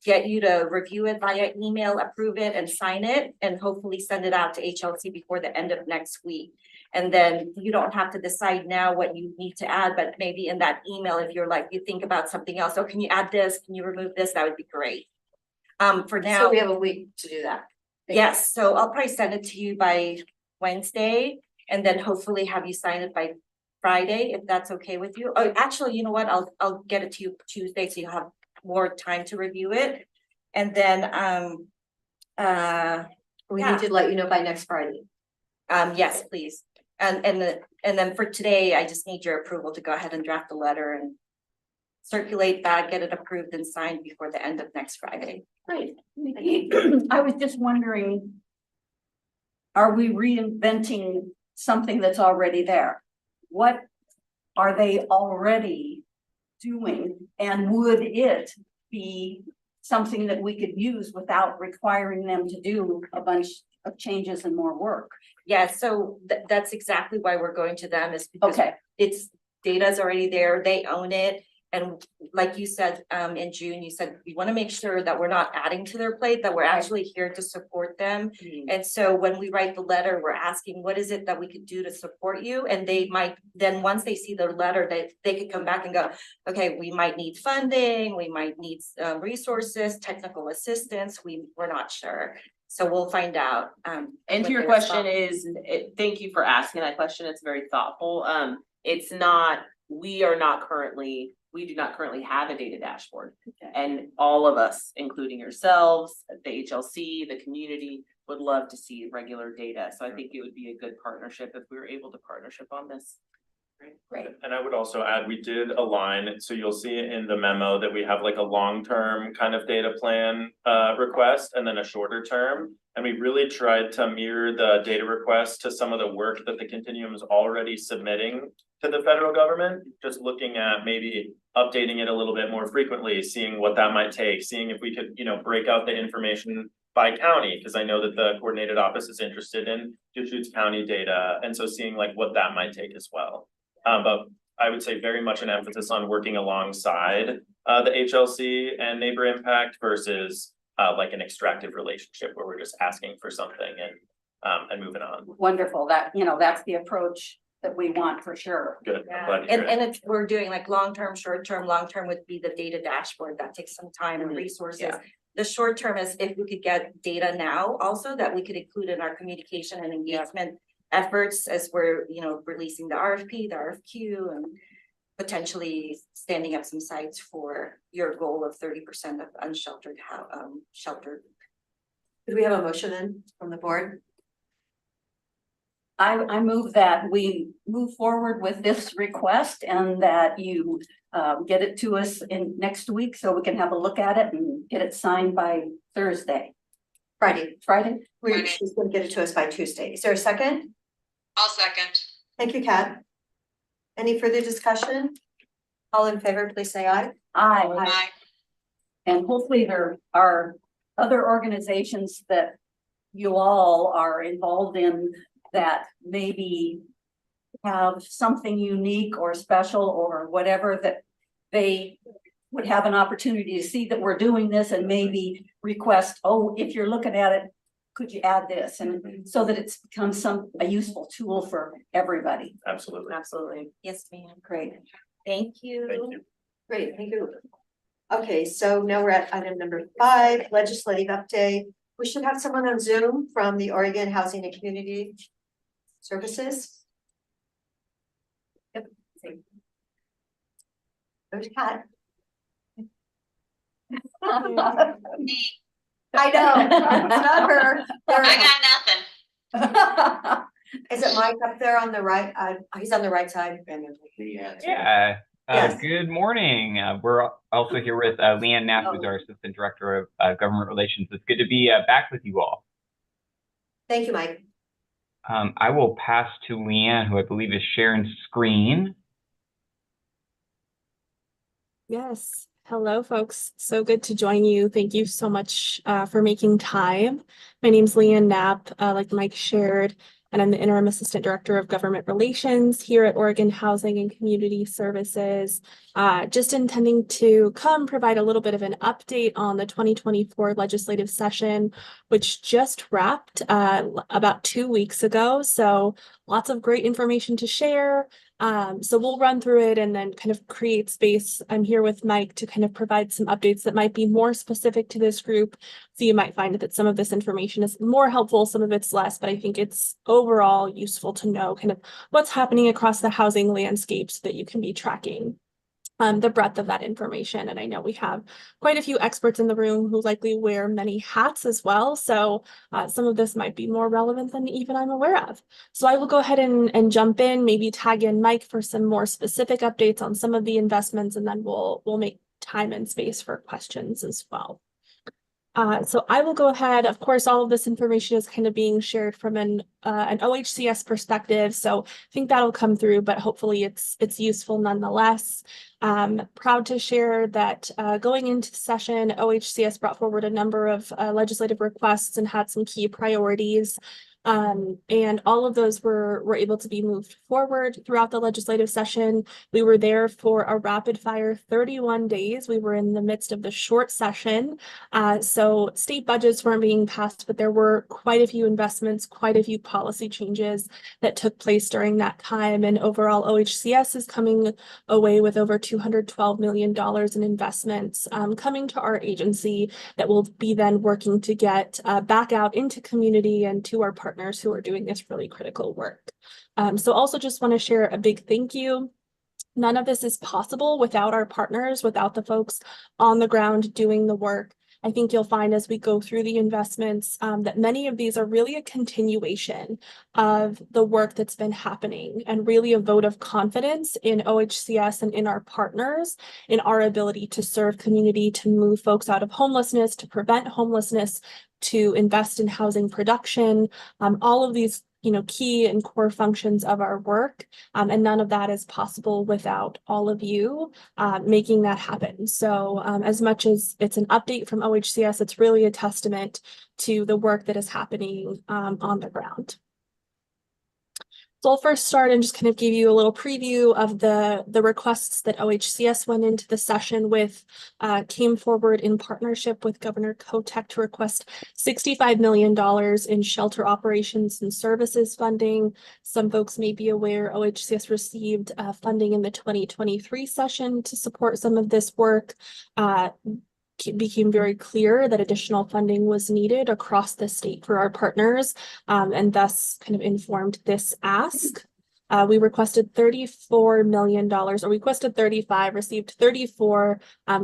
Get you to review it via email, approve it and sign it, and hopefully send it out to HLC before the end of next week. And then you don't have to decide now what you need to add, but maybe in that email, if you're like, you think about something else, oh, can you add this? Can you remove this? That would be great. For now. So we have a week to do that. Yes, so I'll probably send it to you by Wednesday and then hopefully have you sign it by Friday, if that's okay with you. Oh, actually, you know what? I'll get it to you Tuesday so you'll have more time to review it. And then We need to let you know by next Friday. yes, please. And then for today, I just need your approval to go ahead and draft the letter and circulate that, get it approved and signed before the end of next Friday. Great. I was just wondering, are we reinventing something that's already there? What are they already doing? And would it be something that we could use without requiring them to do a bunch of changes and more work? Yeah, so that's exactly why we're going to them, is because Okay, it's data's already there, they own it. And like you said, in June, you said, we want to make sure that we're not adding to their plate, that we're actually here to support them. And so when we write the letter, we're asking, what is it that we could do to support you? And they might, then once they see the letter, they could come back and go, okay, we might need funding, we might need resources, technical assistance, we're not sure. So we'll find out. And what to your their question response is, thank you for asking that question. It's very thoughtful. It's not, we do not currently have a data dashboard. Okay. And all of us, including yourselves, the HLC, the community, would love to see regular data. So I think it would be a good partnership if we were able to partnership on this. Great. And I would also add, we did align, so you'll see in the memo that we have like a long-term kind of data plan request and then a shorter term. And we really tried to mirror the data request to some of the work that the Continuum is already submitting to the federal government, just looking at maybe updating it a little bit more frequently, seeing what that might take, seeing if we could, break out the information by county, because I know that the coordinated office is interested in Deschutes County data. And so seeing like what that might take as well. But I would say very much an emphasis on working alongside the HLC and neighbor impact versus like an extractive relationship where we're just asking for something and moving on. wonderful. That's the approach that we want for sure. Good. Yeah. I'm glad to hear it. And if we're doing like long-term, short-term, long-term would be the data dashboard. That takes some time and Mhm. resources. Yeah. The short term is if we could get data now also that we could include in our communication and engagement efforts as we're, releasing the RFP, the RFQ, and potentially standing up some sites for your goal of 30% of unsheltered, sheltered. Do we have a motion then from the board? I move that we move forward with this request and that you get it to us in next week so we can have a look at it and get it signed by Thursday. Friday. Friday? She's gonna get it to us by Tuesday. Is there a second? I'll second. Thank you, Kat. Any further discussion? All in favor, please say aye. Aye. Aye. And hopefully there are other organizations that you all are involved in that maybe have something unique or special or whatever that they would have an opportunity to see that we're doing this and maybe request, oh, if you're looking at it, could you add this? And so that it's become a useful tool for everybody. Absolutely. Absolutely. Yes, ma'am. Great. Thank you. Thank you. Great, thank you. Okay, so now we're at item number 5, legislative update. We should have someone on Zoom from the Oregon Housing and Community Services. Yep. There's Kat. Me, I know, it's not her. I got nothing. Is it Mike up there on the right? He's on the right side. Yeah. Yes. Good morning. We're also here with Leanne Knapp, who's our Assistant Director of Government Relations. It's good to be back with you all. Thank you, Mike. I will pass to Leanne, who I believe is sharing screen. Yes. Hello, folks. So good to join you. Thank you so much for making time. My name's Leanne Knapp, like Mike shared, and I'm the Interim Assistant Director of Government Relations here at Oregon Housing and Community Services. Just intending to provide a little bit of an update on the 2024 legislative session, which just wrapped about 2 weeks ago. So lots of great information to share. So we'll run through it and then kind of create space. I'm here with Mike to kind of provide some updates that might be more specific to this group. So you might find that some of this information is more helpful, some of it's less, but I think it's overall useful to know kind of what's happening across the housing landscape so that you can be tracking the breadth of that information. And I know we have quite a few experts in the room who likely wear many hats as well. So some of this might be more relevant than even I'm aware of. So I will go ahead and jump in, maybe tag in Mike for some more specific updates on some of the investments, and then we'll make time and space for questions as well. So I will go ahead. Of course, all of this information is kind of being shared from an OHCS perspective, so I think that'll come through, but hopefully it's useful nonetheless. Proud to share that going into the session, OHCS brought forward a number of legislative requests and had some key priorities. And all of those were able to be moved forward throughout the legislative session. We were there for a rapid fire 31 days. We were in the midst of the short session. So state budgets weren't being passed, but there were quite a few investments, quite a few policy changes that took place during that time. And overall, OHCS is coming away with over $212 million in investments coming to our agency that will be then working to get back out into community and to our partners who are doing this really critical work. So also just want to share a big thank you. None of this is possible without our partners, without the folks on the ground doing the work. I think you'll find as we go through the investments that many of these are really a continuation of the work that's been happening and really a vote of confidence in OHCS and in our partners, in our ability to serve community, to move folks out of homelessness, to prevent homelessness, to invest in housing production, all of these key and core functions of our work. And none of that is possible without all of you making that happen. So as much as it's an update from OHCS, it's really a testament to the work that is happening on the ground. So I'll first start and just kind of give you a little preview of the requests that OHCS went into the session with, came forward in partnership with Governor Kotek to request $65 million in shelter operations and services funding. Some folks may be aware OHCS received funding in the 2023 session to support some of this work. Became very clear that additional funding was needed across the state for our partners, and thus kind of informed this ask. We requested $34 million, or we requested 35, received 34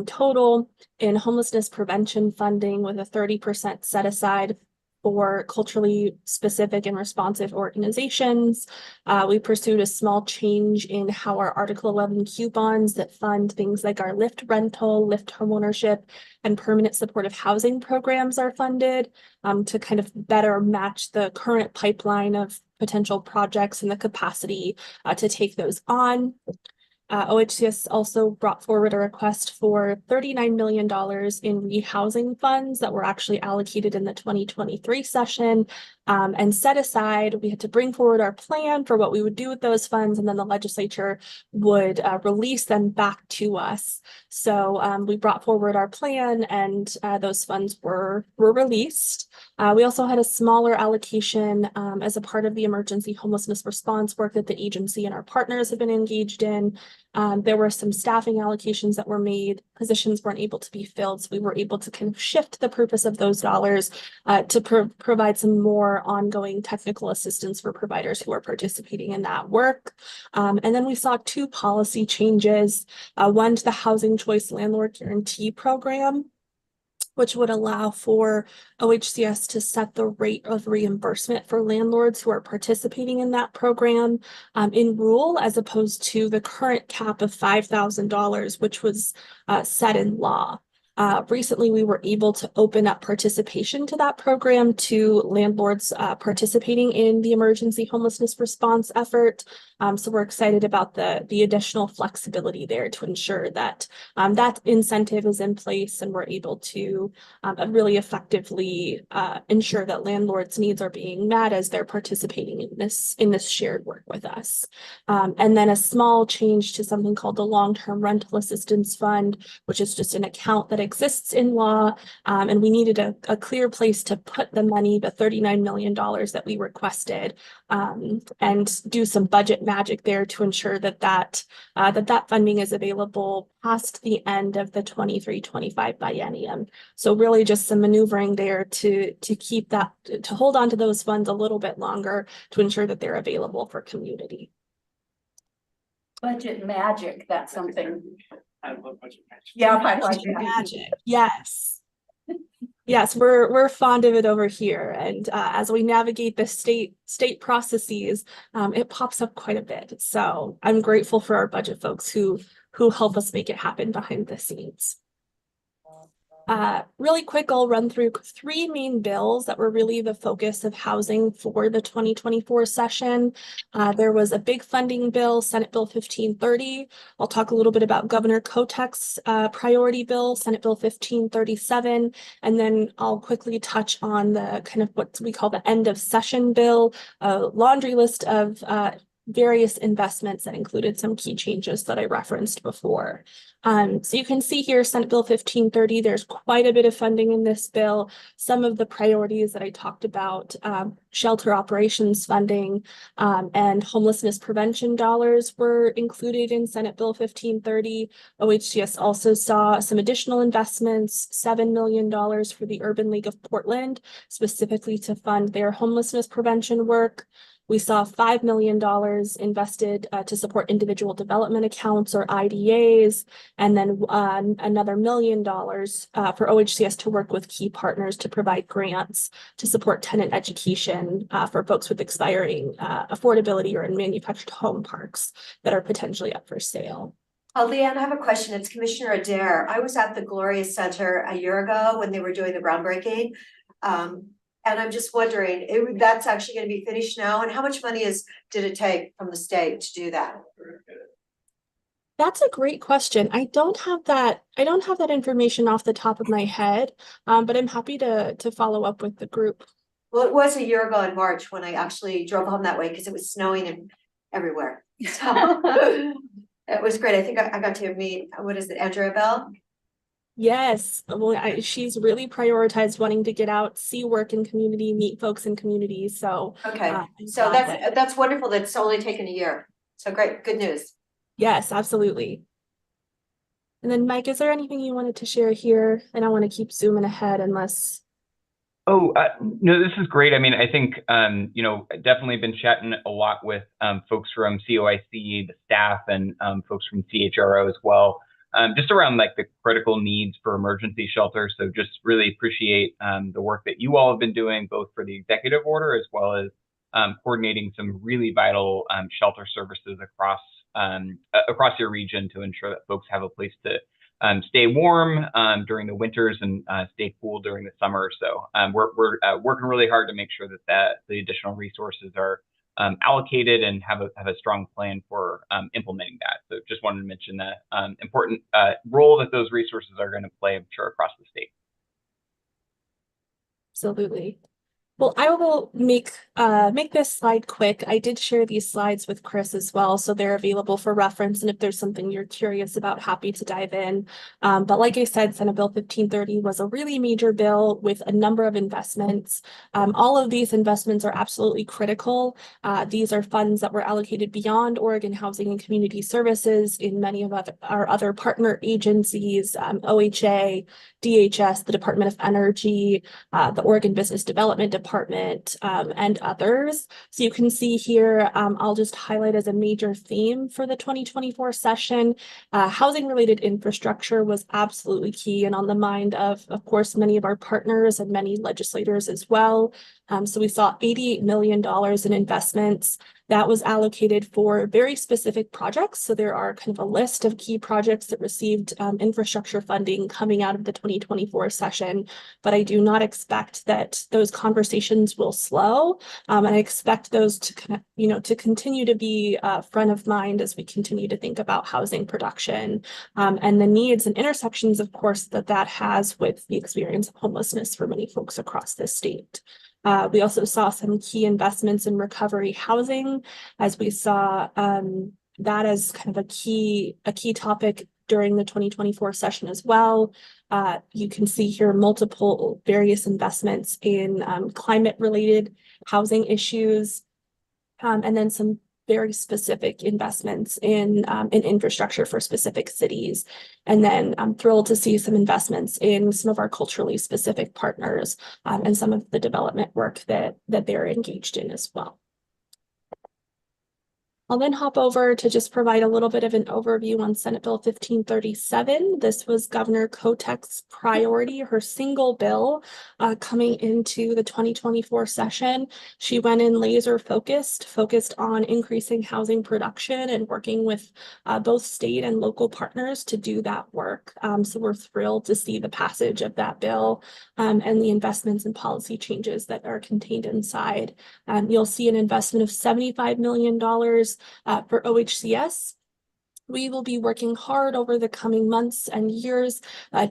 total in homelessness prevention funding with a 30% set aside for culturally specific and responsive organizations. We pursued a small change in how our Article 11 coupons that fund things like our Lyft rental, Lyft homeownership, and permanent supportive housing programs are funded to kind of better match the current pipeline of potential projects and the capacity to take those on. OHCS also brought forward a request for $39 million in rehousing funds that were actually allocated in the 2023 session and set aside. We had to bring forward our plan for what we would do with those funds, and then the legislature would release them back to us. So we brought forward our plan, and those funds were released. We also had a smaller allocation as a part of the emergency homelessness response work that the agency and our partners have been engaged in. There were some staffing allocations that were made. Positions weren't able to be filled, so we were able to kind of shift the purpose of those dollars to provide some more ongoing technical assistance for providers who are participating in that work. And then we saw 2 policy changes, one to the Housing Choice Landlord Guarantee Program. which would allow for OHCS to set the rate of reimbursement for landlords who are participating in that program in rule, as opposed to the current cap of $5,000, which was set in law. Recently, we were able to open up participation to that program to landlords participating in the emergency homelessness response effort. So we're excited about the additional flexibility there to ensure that that incentive is in place and we're able to really effectively ensure that landlords' needs are being met as they're participating in this shared work with us. And then a small change to something called the Long-Term Rental Assistance Fund, which is just an account that exists in law, and we needed a clear place to put the money, the $39 million that we requested, and do some budget magic there to ensure that funding is available past the end of the 23-25 biennium. So really just some maneuvering there to keep that, to hold on to those funds a little bit longer to ensure that they're available for community. Budget magic, that's something. I love budget match. Yeah, I like that. Magic, yes. Yes, we're fond of it over here, and as we navigate the state processes, it pops up quite a bit. So I'm grateful for our budget folks who help us make it happen behind the scenes. Really quick, I'll run through three main bills that were really the focus of housing for the 2024 session. There was a big funding bill, Senate Bill 1530. I'll talk a little bit about Governor Kotek's priority bill, Senate Bill 1537, and then I'll quickly touch on the kind of what we call the end of session bill, a laundry list of various investments that included some key changes that I referenced before. So you can see here, Senate Bill 1530, there's quite a bit of funding in this bill. Some of the priorities that I talked about, shelter operations funding and homelessness prevention dollars were included in Senate Bill 1530. OHCS also saw some additional investments, $7 million for the Urban League of Portland, specifically to fund their homelessness prevention work. We saw $5 million invested to support individual development accounts or IDAs, and then another $1 million for OHCS to work with key partners to provide grants to support tenant education for folks with expiring affordability or in manufactured home parks that are potentially up for sale. Leanne, I have a question. It's Commissioner Adair. I was at the Gloria Center a year ago when they were doing the groundbreaking. And I'm just wondering, that's actually going to be finished now, and how much money did it take from the state to do that? That's a great question. I don't have that information off the top of my head, but I'm happy to follow up with the group. Well, it was a year ago in March when I actually drove home that way because it was snowing everywhere. So it was great. I think I got to meet, what is it, Andrea Bell? Yes, well, she's really prioritized wanting to get out, see work in community, meet folks in community. So okay, so that's wonderful. That's only taken a year. So great, good news. Yes, absolutely. And then, Mike, is there anything you wanted to share here? I don't want to keep zooming ahead unless. Oh, no, this is great. I mean, I think, definitely been chatting a lot with folks from COIC, the staff, and folks from CHRO as well. Just around like the critical needs for emergency shelter. So just really appreciate the work that you all have been doing, both for the executive order as well as coordinating some really vital shelter services across your region to ensure that folks have a place to stay warm during the winters and stay cool during the summer. So we're working really hard to make sure that the additional resources are allocated and have a strong plan for implementing that. So just wanted to mention the important role that those resources are going to play, I'm sure, across the state. Absolutely. Well, I will make this slide quick. I did share these slides with Chris as well, so they're available for reference. And if there's something you're curious about, happy to dive in. But like I said, Senate Bill 1530 was a really major bill with a number of investments. All of these investments are absolutely critical. These are funds that were allocated beyond Oregon Housing and Community Services in many of our other partner agencies, OHA, DHS, the Department of Energy, the Oregon Business Development Department, department, and others. So you can see here, I'll just highlight as a major theme for the 2024 session. Housing related infrastructure was absolutely key and on the mind of course, many of our partners and many legislators as well. So we saw $88 million in investments that was allocated for very specific projects. So there are kind of a list of key projects that received infrastructure funding coming out of the 2024 session, but I do not expect that those conversations will slow. And I expect those to to continue to be front of mind as we continue to think about housing production and the needs and intersections, of course, that has with the experience of homelessness for many folks across this state. We also saw some key investments in recovery housing, as we saw that as kind of a key topic during the 2024 session as well. You can see here multiple various investments in climate related housing issues, and then some very specific investments in infrastructure for specific cities. And then I'm thrilled to see some investments in some of our culturally specific partners and some of the development work that they're engaged in as well. I'll then hop over to just provide a little bit of an overview on Senate Bill 1537. This was Governor Kotek's priority, her single bill coming into the 2024 session. She went in laser focused on increasing housing production and working with both state and local partners to do that work. So we're thrilled to see the passage of that bill and the investments and policy changes that are contained inside. You'll see an investment of $75 million for OHCS. We will be working hard over the coming months and years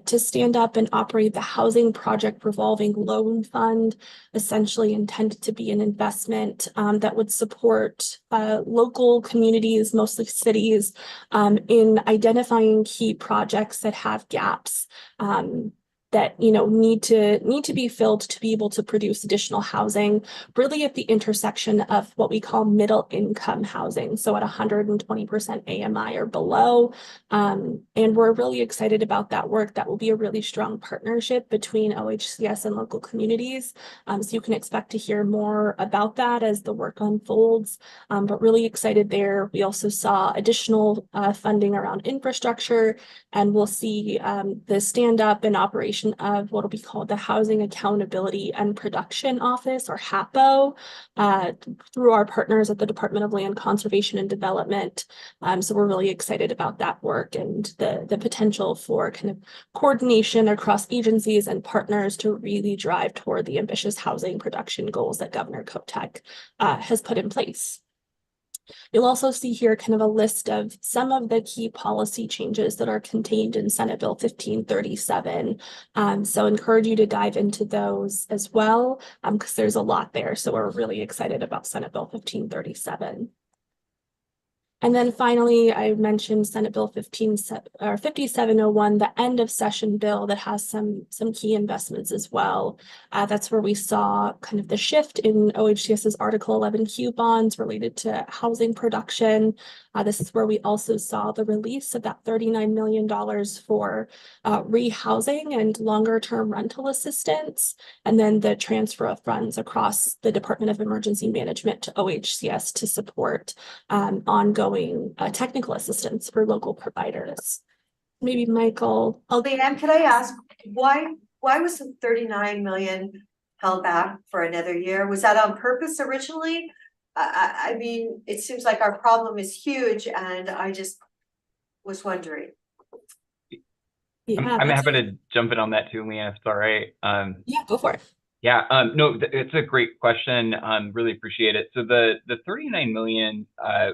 to stand up and operate the Housing Project Revolving Loan Fund, essentially intended to be an investment that would support local communities, mostly cities, in identifying key projects that have gaps that need to be filled to be able to produce additional housing, really at the intersection of what we call middle income housing, so at 120% AMI or below. And we're really excited about that work. That will be a really strong partnership between OHCS and local communities. So you can expect to hear more about that as the work unfolds, but really excited there. We also saw additional funding around infrastructure, and we'll see the stand up and operation of what will be called the Housing Accountability and Production Office, or HAPO, through our partners at the Department of Land Conservation and Development. So we're really excited about that work and the potential for kind of coordination across agencies and partners to really drive toward the ambitious housing production goals that Governor Kotek has put in place. You'll also see here kind of a list of some of the key policy changes that are contained in Senate Bill 1537. So encourage you to dive into those as well, because there's a lot there. So we're really excited about Senate Bill 1537. And then finally, I mentioned Senate Bill 5701, the end of session bill that has some key investments as well. That's where we saw kind of the shift in OHCS's Article 11Q bonds related to housing production. This is where we also saw the release of that $39 million for rehousing and longer term rental assistance, and then the transfer of funds across the Department of Emergency Management to OHCS to support ongoing technical assistance for local providers. Maybe Michael. Leanne, could I ask, why was the 39 million held back for another year? Was that on purpose originally? I mean, it seems like our problem is huge, and I just was wondering. Yeah, I'm happy to jump in on that too, Leanne, if it's all right. Yeah, go for it. Yeah, no, it's a great question. Really appreciate it. So the 39 million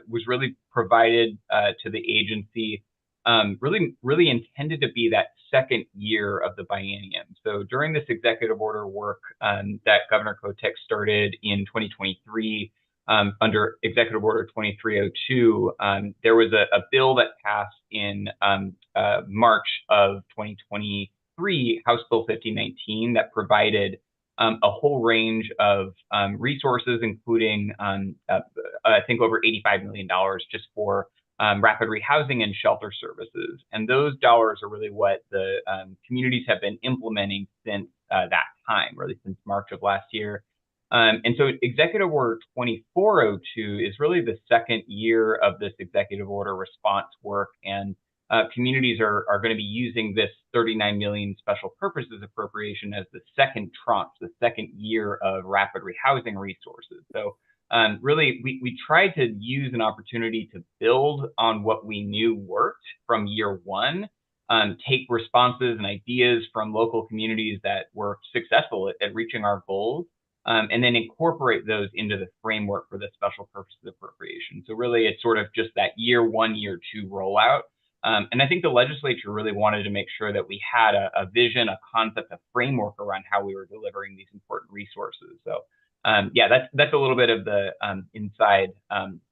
was really provided to the agency, really intended to be that second year of the biennium. So during this executive order work that Governor Kotek started in 2023 under Executive Order 2302, there was a bill that passed in March of 2023, House Bill 1519, that provided a whole range of resources, including I think over $85 million just for rapid rehousing and shelter services. And those dollars are really what the communities have been implementing since that time, really since March of last year. And so Executive Order 2402 is really the second year of this executive order response work, and communities are going to be using this 39 million special purposes appropriation as the second tranche, the second year of rapid rehousing resources. So really, we tried to use an opportunity to build on what we knew worked from year one, take responses and ideas from local communities that were successful at reaching our goals, and then incorporate those into the framework for the special purposes appropriation. So really, it's sort of just that year one, year two rollout. And I think the legislature really wanted to make sure that we had a vision, a concept, a framework around how we were delivering these important resources. So yeah, that's a little bit of the inside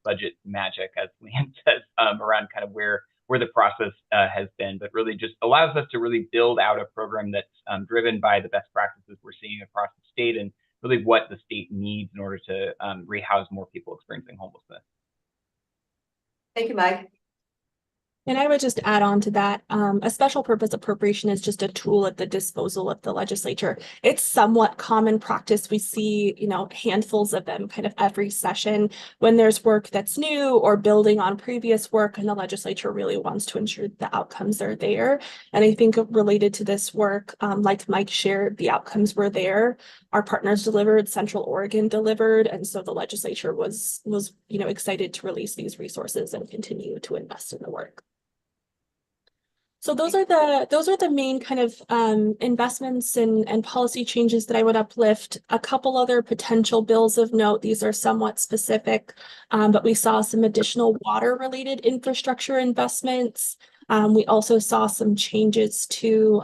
budget magic, as Leanne says, around kind of where the process has been, but really just allows us to really build out a program that's driven by the best practices we're seeing across the state and really what the state needs in order to rehouse more people experiencing homelessness. Thank you, Mike. And I would just add on to that, a special purpose appropriation is just a tool at the disposal of the legislature. It's somewhat common practice. We see, handfuls of them kind of every session when there's work that's new or building on previous work, and the legislature really wants to ensure the outcomes are there. And I think related to this work, like Mike shared, the outcomes were there. Our partners delivered, Central Oregon delivered, and so the legislature was excited to release these resources and continue to invest in the work. So those are the main kind of investments and policy changes that I would uplift. A couple other potential bills of note. These are somewhat specific, but we saw some additional water-related infrastructure investments. We also saw some changes to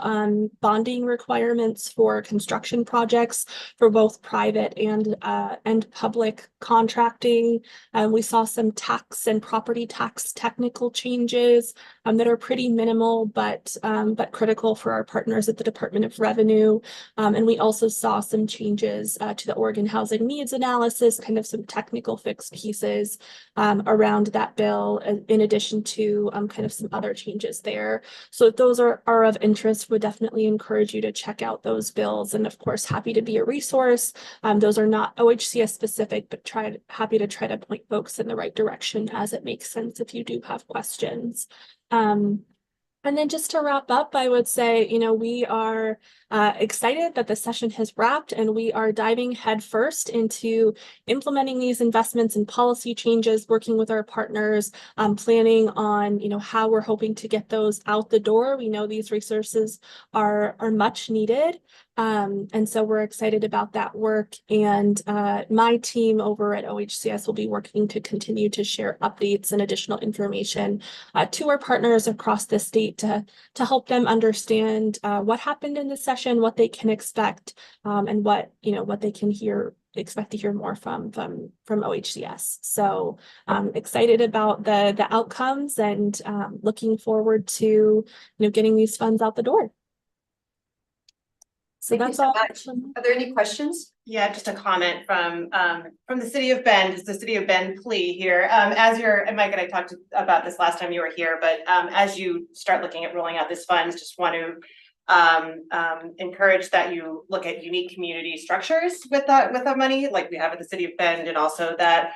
bonding requirements for construction projects for both private and public contracting. We saw some tax and property tax technical changes that are pretty minimal, but critical for our partners at the Department of Revenue. And we also saw some changes to the Oregon Housing Needs Analysis, kind of some technical fixed pieces around that bill, in addition to kind of some other changes there. So if those are of interest, would definitely encourage you to check out those bills. And of course, happy to be a resource. Those are not OHCS specific, but happy to try to point folks in the right direction as it makes sense if you do have questions. And then just to wrap up, I would say, we are excited that the session has wrapped, and we are diving headfirst into implementing these investments and policy changes, working with our partners, planning on, how we're hoping to get those out the door. We know these resources are much needed. And so we're excited about that work. And my team over at OHCS will be working to continue to share updates and additional information to our partners across the state to help them understand what happened in the session, what they can expect, and what they can expect to hear more from OHCS. So excited about the outcomes, and looking forward to getting these funds out the door. So Thank you so much. Are there any questions? Yeah, just a comment from the city of Bend. It's the city of Bend plea here. And Mike and I talked about this last time you were here, but as you start looking at rolling out this funds, just want to encourage that you look at unique community structures with that money, like we have at the city of Bend, and also that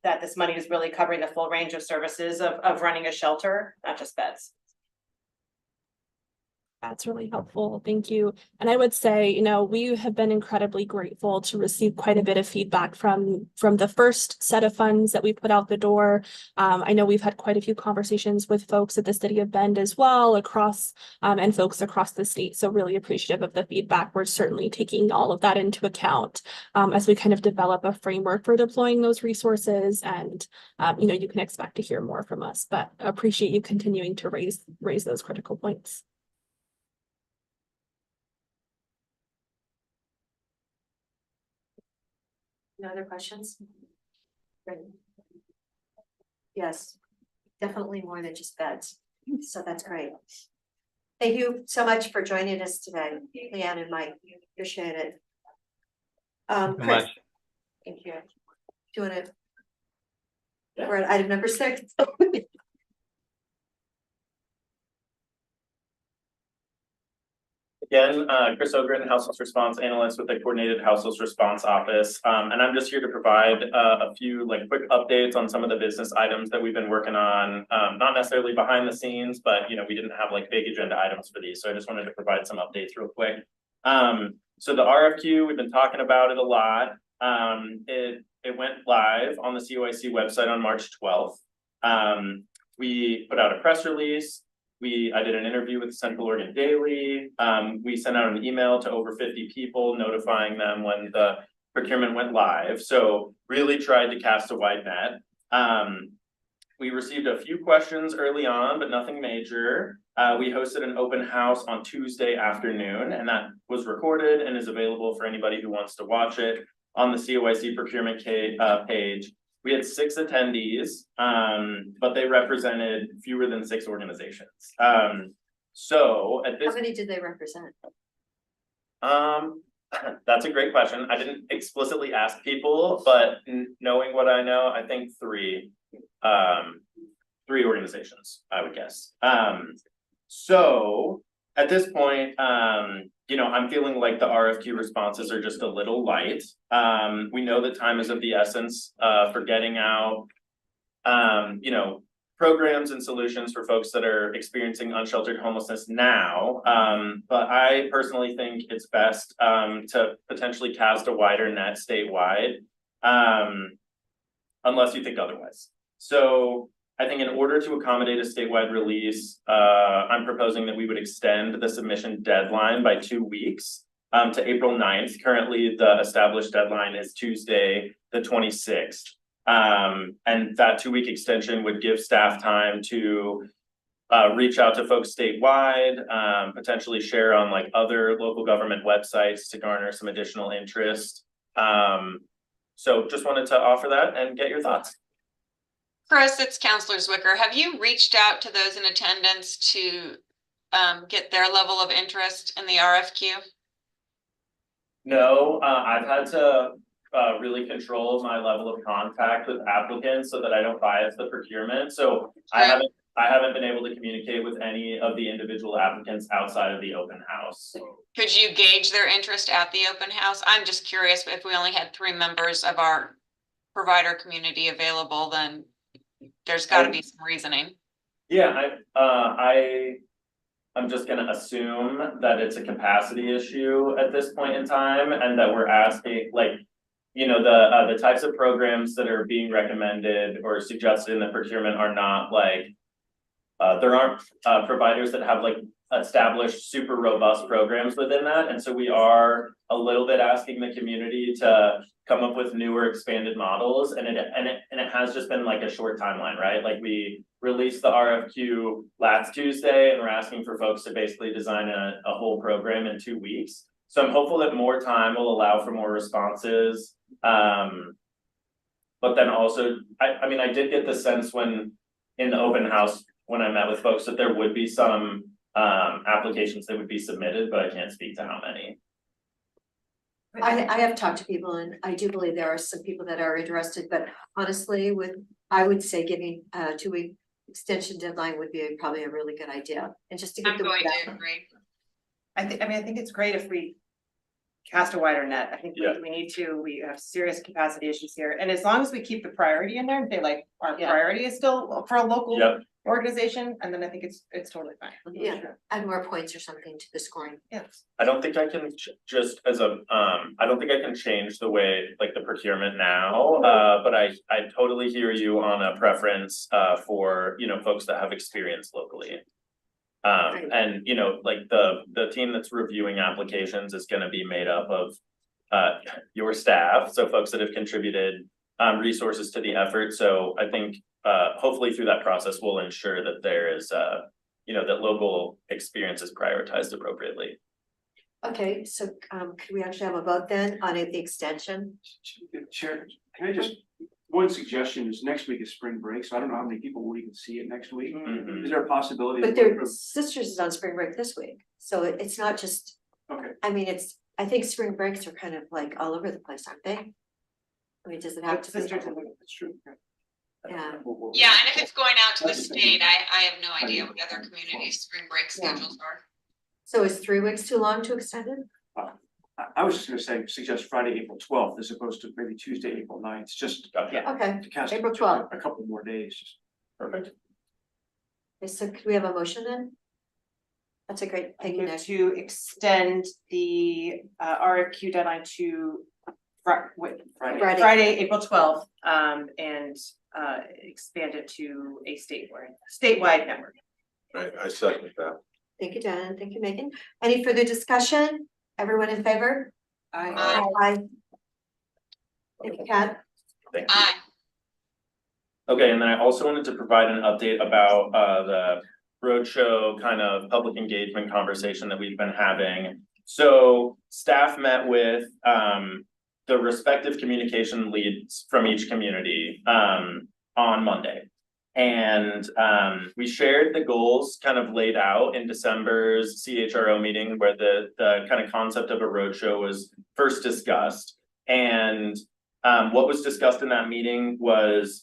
this money is really covering the full range of services of running a shelter, not just beds. That's really helpful. Thank you. And I would say, we have been incredibly grateful to receive quite a bit of feedback from the first set of funds that we put out the door. I know we've had quite a few conversations with folks at the city of Bend as well, and folks across the state. So really appreciative of the feedback. We're certainly taking all of that into account as we kind of develop a framework for deploying those resources. And, you can expect to hear more from us, but appreciate you continuing to raise those critical points. No other questions? Great. Yes, definitely more than just beds. So that's great. Thank you so much for joining us today, Leanne and Mike. Appreciate it. Chris, thank you. Do you want to? We're at item number 6. Again, Chris Ogren, Houseless Response Analyst with the Coordinated Houseless Response Office. And I'm just here to provide a few like quick updates on some of the business items that we've been working on. Not necessarily behind the scenes, but we didn't have like big agenda items for these. So I just wanted to provide some updates real quick. So the RFQ, we've been talking about it a lot. It went live on the COIC website on March 12th. We put out a press release. I did an interview with Central Oregon Daily. We sent out an email to over 50 people notifying them when the procurement went live. So really tried to cast a wide net. We received a few questions early on, but nothing major. We hosted an open house on Tuesday afternoon, and that was recorded and is available for anybody who wants to watch it on the COIC procurement page. We had 6 attendees, but they represented fewer than 6 organizations. So at this, How many did they represent? that's a great question. I didn't explicitly ask people, but knowing what I know, I think 3 organizations, I would guess. So at this point, I'm feeling like the RFQ responses are just a little light. We know that time is of the essence for getting out, programs and solutions for folks that are experiencing unsheltered homelessness now. But I personally think it's best to potentially cast a wider net statewide, unless you think otherwise. So I think in order to accommodate a statewide release, I'm proposing that we would extend the submission deadline by 2 weeks to April 9th. Currently, the established deadline is Tuesday, the 26th. And that 2-week extension would give staff time to reach out to folks statewide, potentially share on like other local government websites to garner some additional interest. So just wanted to offer that and get your thoughts. Chris, it's Counselor Zwicker. Have you reached out to those in attendance to get their level of interest in the RFQ? No, I've had to really control my level of contact with applicants so that I don't bias the procurement. So I haven't been able to communicate with any of the individual applicants outside of the open house. Could you gauge their interest at the open house? I'm just curious, if we only had 3 members of our provider community available, then there's got to be some reasoning. Yeah, I'm just gonna assume that it's a capacity issue at this point in time, and that we're asking, like, the types of programs that are being recommended or suggested in the procurement are not like, there aren't providers that have like established super robust programs within that, and so we are a little bit asking the community to come up with newer expanded models, and it has just been like a short timeline, right? Like we released the RFQ last Tuesday, and we're asking for folks to basically design a whole program in 2 weeks. So I'm hopeful that more time will allow for more responses. But then also, I mean, I did get the sense when in the open house, when I met with folks, that there would be some applications that would be submitted, but I can't speak to how many. I have talked to people, and I do believe there are some people that are interested, but honestly, I would say giving a 2-week extension deadline would be probably a really good idea, and just to get the word out. Agree. I think it's great if we cast a wider net. I think we have serious capacity issues here. And as long as we keep the priority in there and say like, our priority is still for a local organization, and then I think it's totally fine. Yeah, add more points or something to the scoring. Yes. I don't think I can I don't think I can change the way like the procurement now, but I totally hear you on a preference for folks that have experience locally. And like the team that's reviewing applications is going to be made up of your staff, so folks that have contributed resources to the effort. So I think hopefully through that process we'll ensure that there is that local experience is prioritized appropriately. Okay, so could we actually have a vote then on the extension? Chair, can I just, one suggestion is next week is spring break, so I don't know how many people will even see it next week. Mm-hmm. Is there a possibility? But their sisters is on spring break this week, so it's not just, Okay. I mean, I think spring breaks are kind of like all over the place, aren't they? I mean, does it have to be? That's true. Yeah. Yeah, and if it's going out to the state, I have no idea what other communities' spring break schedules are. So is 3 weeks too long to extend it? I was just gonna suggest Friday, April 12th, as opposed to maybe Tuesday, April 9th, just Okay, to cast April 12th. a couple more days. Perfect. Okay, so could we have a motion then? That's a great, thank you, Move Nick. to extend the RFQ deadline to Friday, April 12th, and expand it to a statewide network. I second that. Thank you, Dan. Thank you, Megan. Any further discussion? Everyone in favor? Aye. Thank you, Kat. Thank you. Aye. Okay, and then I also wanted to provide an update about the roadshow kind of public engagement conversation that we've been having. So staff met with the respective communication leads from each community on Monday. And we shared the goals kind of laid out in December's CHRO meeting where the kind of concept of a roadshow was first discussed. And what was discussed in that meeting was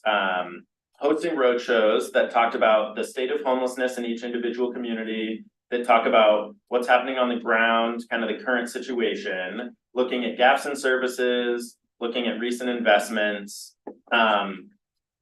hosting roadshows that talked about the state of homelessness in each individual community, that talk about what's happening on the ground, kind of the current situation, looking at gaps in services, looking at recent investments.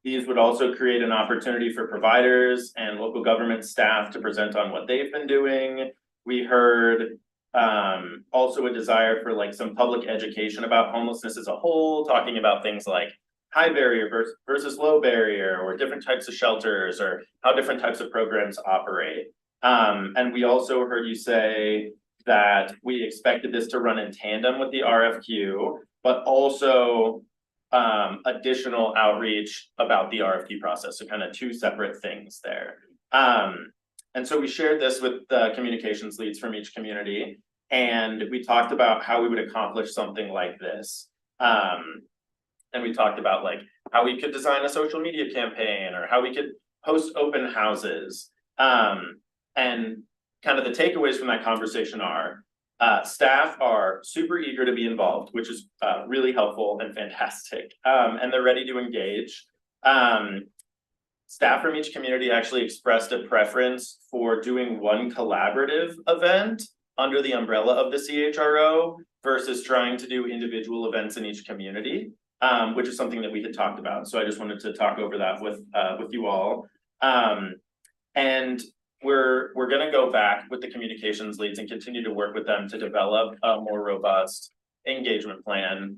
These would also create an opportunity for providers and local government staff to present on what they've been doing. We heard also a desire for like some public education about homelessness as a whole, talking about things like high barrier versus low barrier, or different types of shelters, or how different types of programs operate. And we also heard you say that we expected this to run in tandem with the RFQ, but also additional outreach about the RFP process. So kind of two separate things there. And so we shared this with the communications leads from each community, and we talked about how we would accomplish something like this. And we talked about like how we could design a social media campaign, or how we could host open houses. And kind of the takeaways from that conversation are, staff are super eager to be involved, which is really helpful and fantastic. And they're ready to engage. Staff from each community actually expressed a preference for doing one collaborative event under the umbrella of the CHRO versus trying to do individual events in each community, which is something that we had talked about. So I just wanted to talk over that with you all. And we're gonna go back with the communications leads and continue to work with them to develop a more robust engagement plan.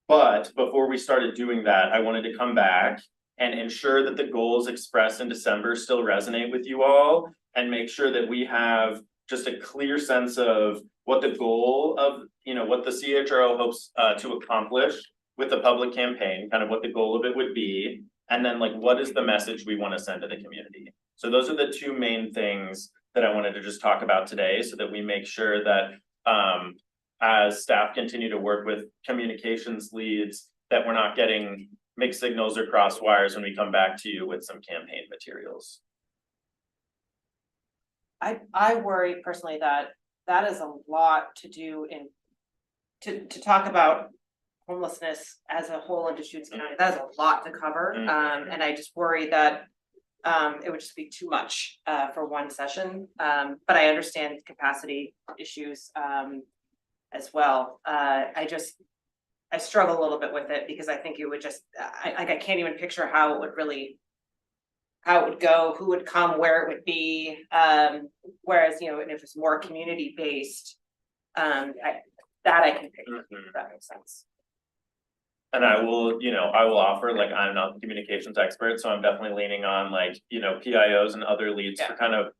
But before we started doing that, I wanted to come back and ensure that the goals expressed in December still resonate with you all, and make sure that we have just a clear sense of what the goal of, what the CHRO hopes to accomplish with the public campaign, kind of what the goal of it would be, and then like what is the message we want to send to the community. So those are the two main things that I wanted to just talk about today, so that we make sure that as staff continue to work with communications leads, that we're not getting mixed signals or cross wires when we come back to you with some campaign materials. I worry personally that that is a lot to do to talk about homelessness as a whole in Deschutes County. That is a lot to cover. And I just worry that it would just be too much for one session. But I understand capacity issues as well. I struggle a little bit with it, because I think it would just, I can't even picture how it would go, who would come, where it would be. Whereas, and if it's more community based, I can picture, if that makes sense. And I will offer, like, I'm not the communications expert, so I'm definitely leaning on PIOs and other leads for kind of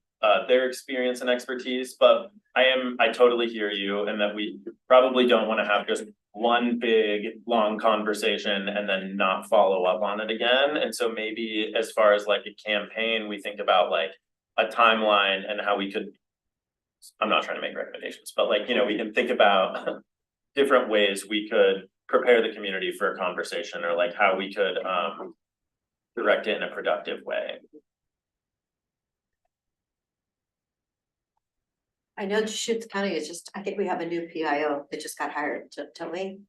their experience and expertise. But I totally hear you, and that we probably don't want to have just one big long conversation and then not follow up on it again. And so maybe as far as like a campaign, we think about like a timeline and how we could, I'm not trying to make recommendations, but we can think about different ways we could prepare the community for a conversation, or like how we could direct it in a productive way. I know Deschutes County is just, I think we have a new PIO that just got hired, don't we?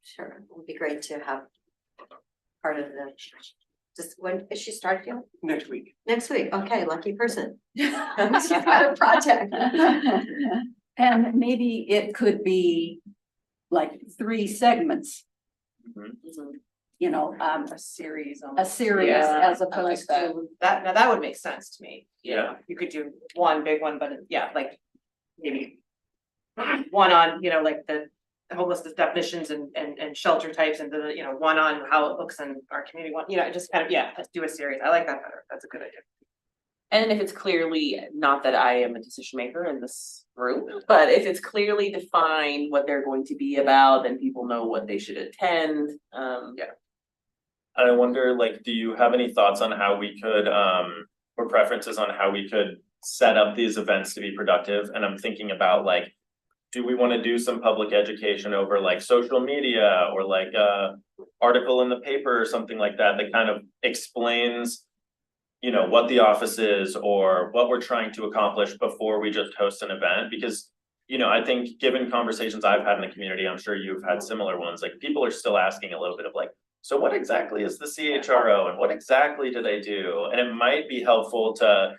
Sure, it would be great to have part of the Just when is she starting? Next week. Next week, okay, lucky person. At least you've got a project. And maybe it could be like 3 segments, you know, A series. a series Yeah, as I like opposed that. to. Now that would make sense to me. Yeah. You could do one big one, but yeah, like maybe one on, like the homelessness definitions and shelter types and the, one on how it looks in our community, one, just kind of, let's do a series. I like that better. That's a good idea. And if it's clearly, not that I am a decision maker in this room, but if it's clearly defined what they're going to be about, then people know what they should attend. And I wonder, like, do you have any thoughts on how we could, or preferences on how we could set up these events to be productive? And I'm thinking about like, do we want to do some public education over like social media or like a article in the paper or something like that that kind of explains, what the office is or what we're trying to accomplish before we just host an event? Because, I think given conversations I've had in the community, I'm sure you've had similar ones, like people are still asking a little bit of like, so what exactly is the CHRO and what exactly do they do? And it might be helpful to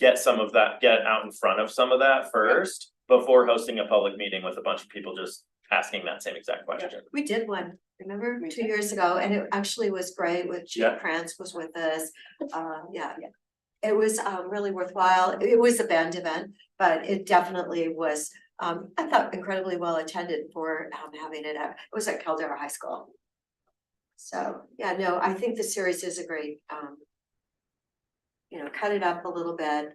get out in front of some of that first before hosting a public meeting with a bunch of people just asking that same exact question. We did one, remember, 2 years ago, and it actually was great with Chief Yeah. Krantz was with us. It was really worthwhile. It was a band event, but it definitely was, I thought incredibly well attended for having it it was at Caldera High School. So, yeah, no, I think the series is a great, cut it up a little bit,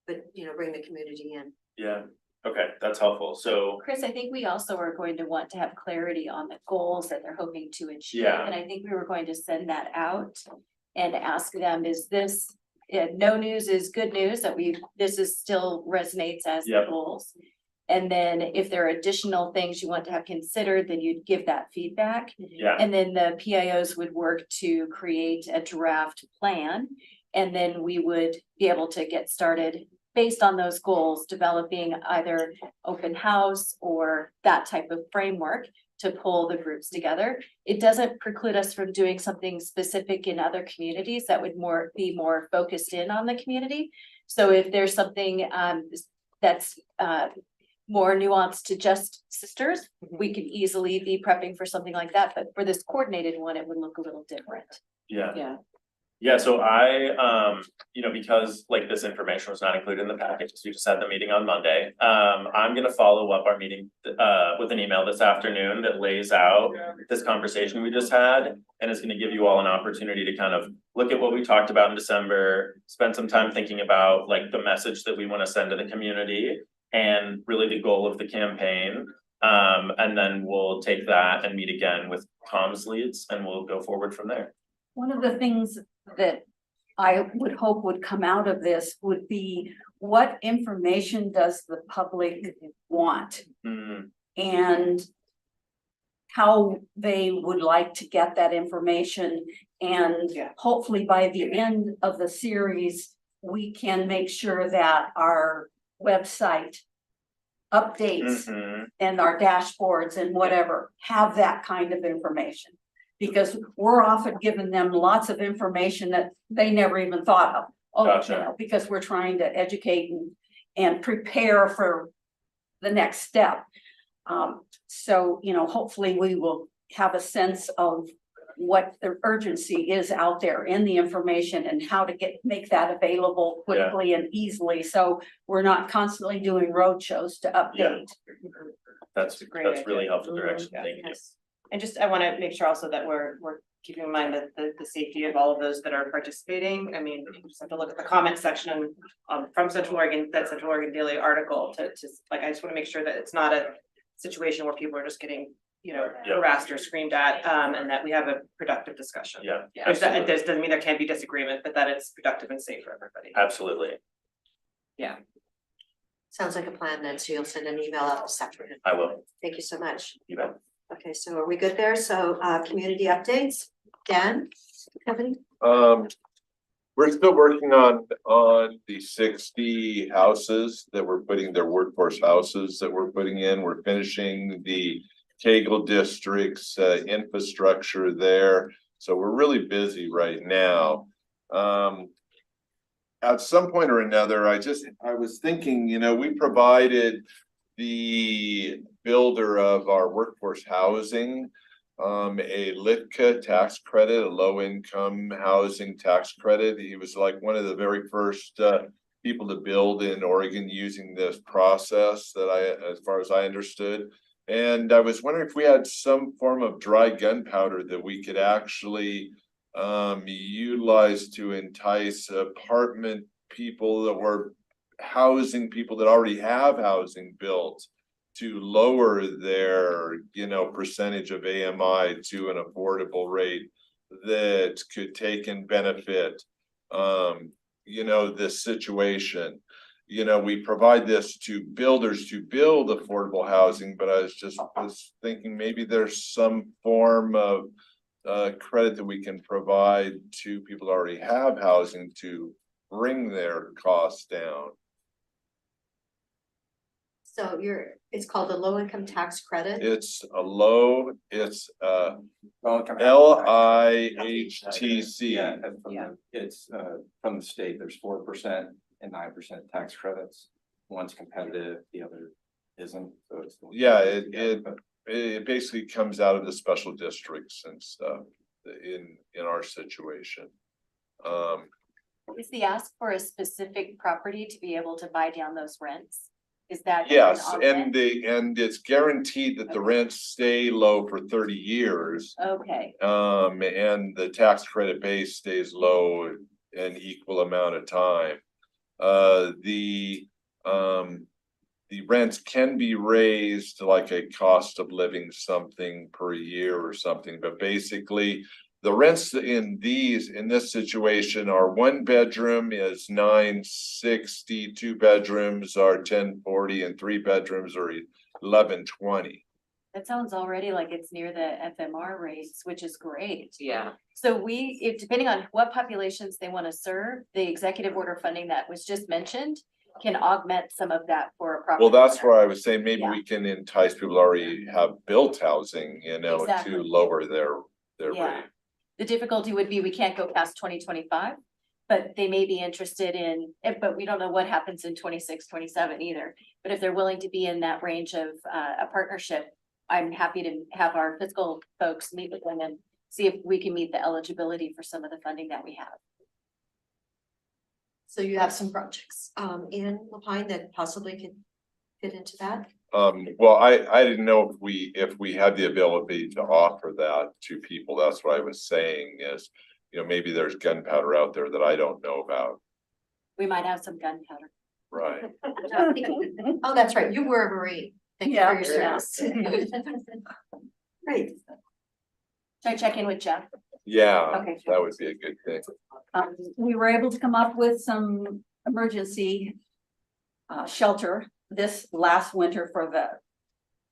but, bring the community in. Yeah, okay, that's helpful. So, Chris, I think we also are going to want to have clarity on the goals that they're hoping to achieve. Yeah. And I think we were going to send that out and ask them, is this, no news is good news that this is still resonates as the Yep. goals. And then if there are additional things you want to have considered, then you'd give that feedback. yeah, And then the PIOs would work to create a draft plan. And then we would be able to get started based on those goals, developing either open house or that type of framework to pull the groups together. It doesn't preclude us from doing something specific in other communities that would be more focused in on the community. So if there's something that's more nuanced to just sisters, we could easily be prepping for something like that. But for this coordinated one, it would look a little different. yeah. Yeah, so I, because like this information was not included in the package, because we just had the meeting on Monday. I'm gonna follow up our meeting with an email this afternoon that lays out this conversation we just had. And is gonna give you all an opportunity to kind of look at what we talked about in December, spend some time thinking about like the message that we wanna send to the community and really the goal of the campaign. And then we'll take that and meet again with comms leads and we'll go forward from there. One of the things that I would hope would come out of this would be what information does the public want? And how they would like to get that information. And hopefully by the end of the series, we can make sure that our website updates and our dashboards and whatever have that kind of information. Because we're often giving them lots of information that they never even thought of. Gotcha. Because we're trying to educate and prepare for the next step. So, hopefully we will have a sense of what the urgency is out there in the information and how to make that available quickly and easily. So we're not constantly doing road shows to update. That's really helpful direction. Thank you. And I want to make sure also that we're keeping in mind that the safety of all of those that are participating. I mean, you just have to look at the comment section from Central Oregon, that Central Oregon Daily article to I just want to make sure that it's not a situation where people are just getting, harassed or screamed at, and that we have a productive discussion. Yeah. Which that doesn't mean there can't be disagreement, but that it's productive and safe for everybody. Absolutely. Yeah. Sounds like a plan then, so you'll send an email out this afternoon. I will. Thank you so much. You bet. Okay, so are we good there? So community updates, Dan, company? We're still working on the 60 houses that we're putting, their workforce houses that we're putting in. We're finishing the Kegel district's infrastructure there. So we're really busy right now. At some point or another, I was thinking, we provided the builder of our workforce housing a LITCA tax credit, a low income housing tax credit. He was like one of the very first people to build in Oregon using this process as far as I understood. And I was wondering if we had some form of dry gunpowder that we could actually utilize to entice apartment people that were housing people that already have housing built to lower their, percentage of AMI to an affordable rate that could take and benefit, this situation. We provide this to builders to build affordable housing, but I was thinking maybe there's some form of credit that we can provide to people that already have housing to bring their costs down. So it's called the low income tax credit. It's Well, LIHTC. Yeah, it's from the state, there's 4% and 9% tax credits. One's competitive, the other isn't. So it's it basically comes out of the special districts and stuff in our situation. Is the ask for a specific property to be able to buy down those rents? Is that? Yes, and it's guaranteed that the rents stay low for 30 years. Okay, And the tax credit base stays low an equal amount of time. The rents can be raised to like a cost of living something per year or something, but basically the rents in this situation are 1 bedroom is $960, 2 bedrooms are $1040, and 3 bedrooms are $1120. that sounds already like it's near the FMR rates, which is great. Yeah. So depending on what populations they want to serve, the executive order funding that was just mentioned can augment some of that for a property. Well, that's owner. where I was saying maybe Yeah. we can entice people who already have built housing, Exactly. to lower their Yeah. rate. The difficulty would be we can't go past 2025, but they may be interested in, but we don't know what happens in 26, 27 either. But if they're willing to be in that range of a partnership, I'm happy to have our fiscal folks meet with them and see if we can meet the eligibility for some of the funding that we have. So you have some projects in Lapine that possibly could fit into that? Well, I didn't know if we had the ability to offer that to people. That's what I was saying is, maybe there's gunpowder out there that I don't know about. We might have some gunpowder. Right. Oh, that's right. You were a Marine. Thank you for your service. Great. Should I check in with Jeff? Yeah, Okay. that would be a good thing. We were able to come up with some emergency shelter this last winter for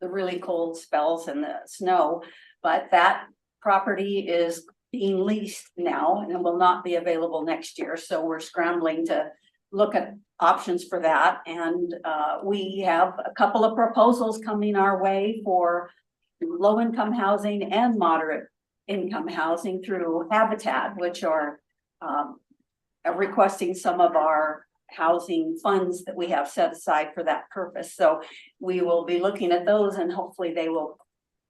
the really cold spells and the snow, but that property is being leased now and will not be available next year. So we're scrambling to look at options for that. And we have a couple of proposals coming our way for low-income housing and moderate income housing through Habitat, which are requesting some of our housing funds that we have set aside for that purpose. So we will be looking at those and hopefully they will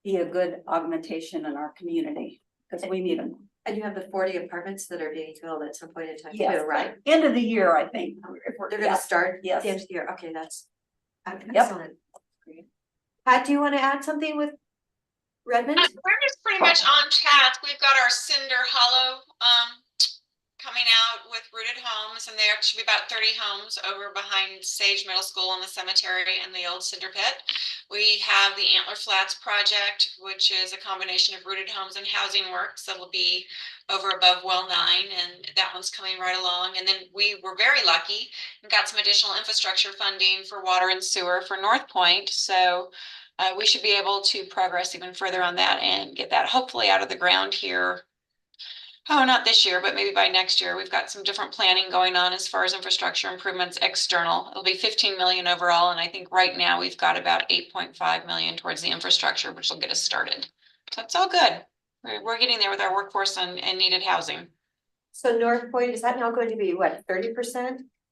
be a good augmentation in our community because we need them. And you have the 40 apartments that are being filled at some point in time Yes, too, right? End of the year, I think. If we're- They're gonna start at Yes. the end of the year. Okay, that's excellent. Pat, do you want to add something with Redmond? We're just pretty much on task. We've got our Cinder Hollow coming out with Rooted Homes, and there should be about 30 homes over behind Sage Middle School and the cemetery and the old cinder pit. We have the Antler Flats project, which is a combination of Rooted Homes and Housing Works that will be over above Well 9, and that one's coming right along. And then we were very lucky and got some additional infrastructure funding for water and sewer for North Point. So we should be able to progress even further on that and get that hopefully out of the ground here. Oh, not this year, but maybe by next year. We've got some different planning going on as far as infrastructure improvements external. It'll be 15 million overall. And I think right now we've got about 8.5 million towards the infrastructure, which will get us started. So it's all good. We're getting there with our workforce and needed housing. So North Point, is that now going to be what, 30%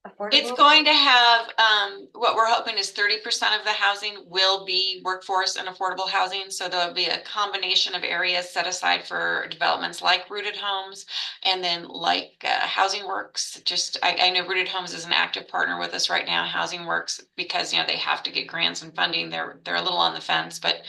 affordable? It's going to have, what we're hoping is 30% of the housing will be workforce and affordable housing. So there'll be a combination of areas set aside for developments like Rooted Homes and then like Housing Works. I know Rooted Homes is an active partner with us right now, Housing Works, because, you know, they have to get grants and funding. They're a little on the fence, but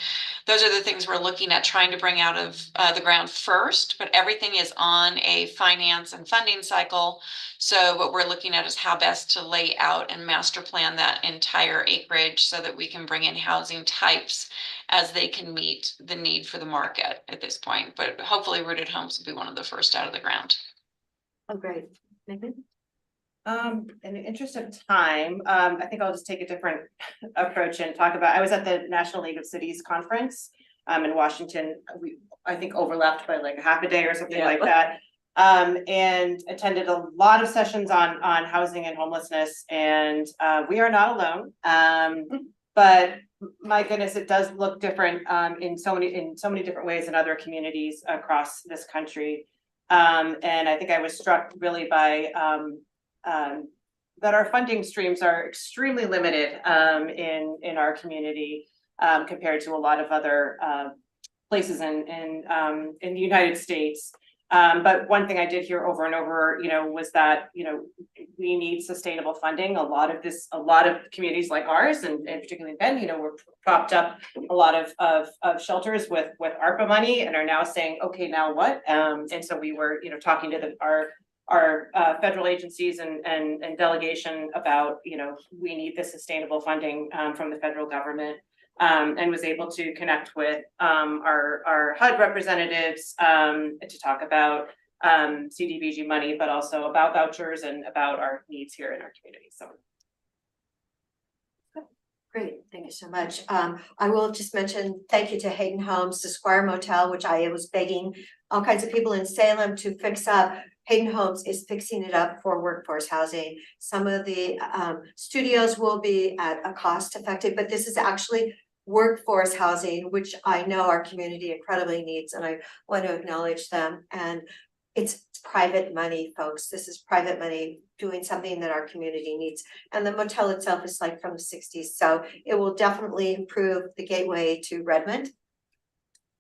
those are the things we're looking at trying to bring out of the ground first, but everything is on a finance and funding cycle. So what we're looking at is how best to lay out and master plan that entire acreage so that we can bring in housing types as they can meet the need for the market at this point. But hopefully Rooted Homes will be one of the first out of the ground. Oh, great. Megan? In the interest of time, I think I'll just take a different approach and talk about, I was at the National League of Cities Conference in Washington. We, I think, overlapped by like a half a day or something like that. And attended a lot of sessions on housing and homelessness, and we are not alone. But my goodness, it does look different in so many different ways in other communities across this country. And I think I was struck really by that our funding streams are extremely limited in our community compared to a lot of other places in the United States. But one thing I did hear over and over, you know, was that, you know, we need sustainable funding. A lot of communities like ours, and particularly in Bend, you know, we're propped up a lot of shelters with ARPA money and are now saying, okay, now what? And so we were, you know, talking to our federal agencies and delegation about, you know, we need the sustainable funding from the federal government. And was able to connect with our HUD representatives to talk about CDBG money, but also about vouchers and about our needs here in our community. So. Great, thank you so much. I will just mention thank you to Hayden Homes, the Squire Motel, which I was begging all kinds of people in Salem to fix up. Hayden Homes is fixing it up for workforce housing. Some of the studios will be at a cost effective, but this is actually workforce housing, which I know our community incredibly needs, and I want to acknowledge them. And it's private money, folks. This is private money doing something that our community needs. And the motel itself is like from the 60s. So it will definitely improve the gateway to Redmond,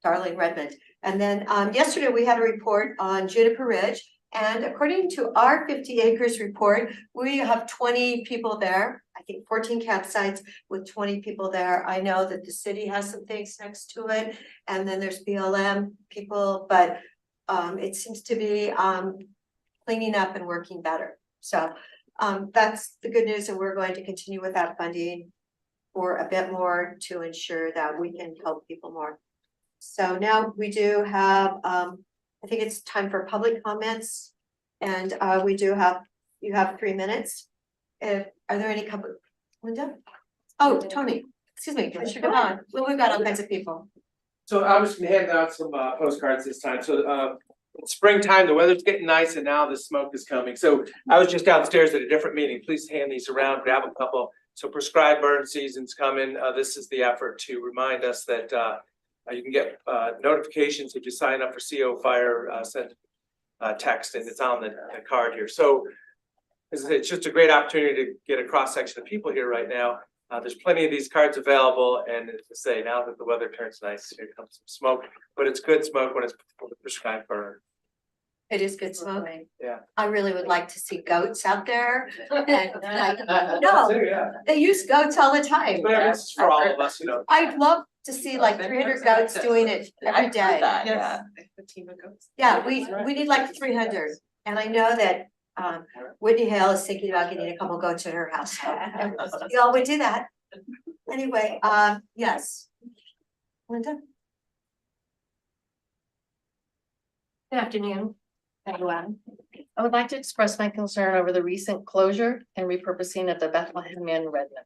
darling Redmond. And then yesterday we had a report on Juniper Ridge. And according to our 50 acres report, we have 20 people there. I think 14 campsites with 20 people there. I know that the city has some things next to it. And then there's BLM people, but it seems to be cleaning up and working better. So that's the good news, and we're going to continue with that funding for a bit more to ensure that we can help people more. So now we do have, I think it's time for public comments, and we do have, you have 3 minutes. Are there any couple, Linda? Oh, Tony, excuse me, Commissioner Devon. Well, we've got all kinds of people. So I was gonna hand out some postcards this time. So it's springtime, the weather's getting nice, and now the smoke is coming. So I was just downstairs at a different meeting. Please hand these around, grab a couple. So prescribed burn season's coming. This is the effort to remind us that you can get notifications if you sign up for CO Fire send text, and it's on the card here. So it's just a great opportunity to get a cross section of people here right now. There's plenty of these cards available, and as I say, now that the weather turns nice, here comes some smoke, but it's good smoke when it's prescribed burn. It is good smoke. Yeah. I really would like to see goats out there. And no, they use goats all the time. But it's for all of us, you know. I'd love to see like 300 goats doing it every day. Yes. A team of goats. Yeah, we need like 300. And I know that Whitney Hale is thinking about getting a couple goats in her house. Y'all would do that. Anyway, yes. Linda? Good afternoon, everyone. I would like to express my concern over the recent closure and repurposing of the Bethlehem Inn Redmond.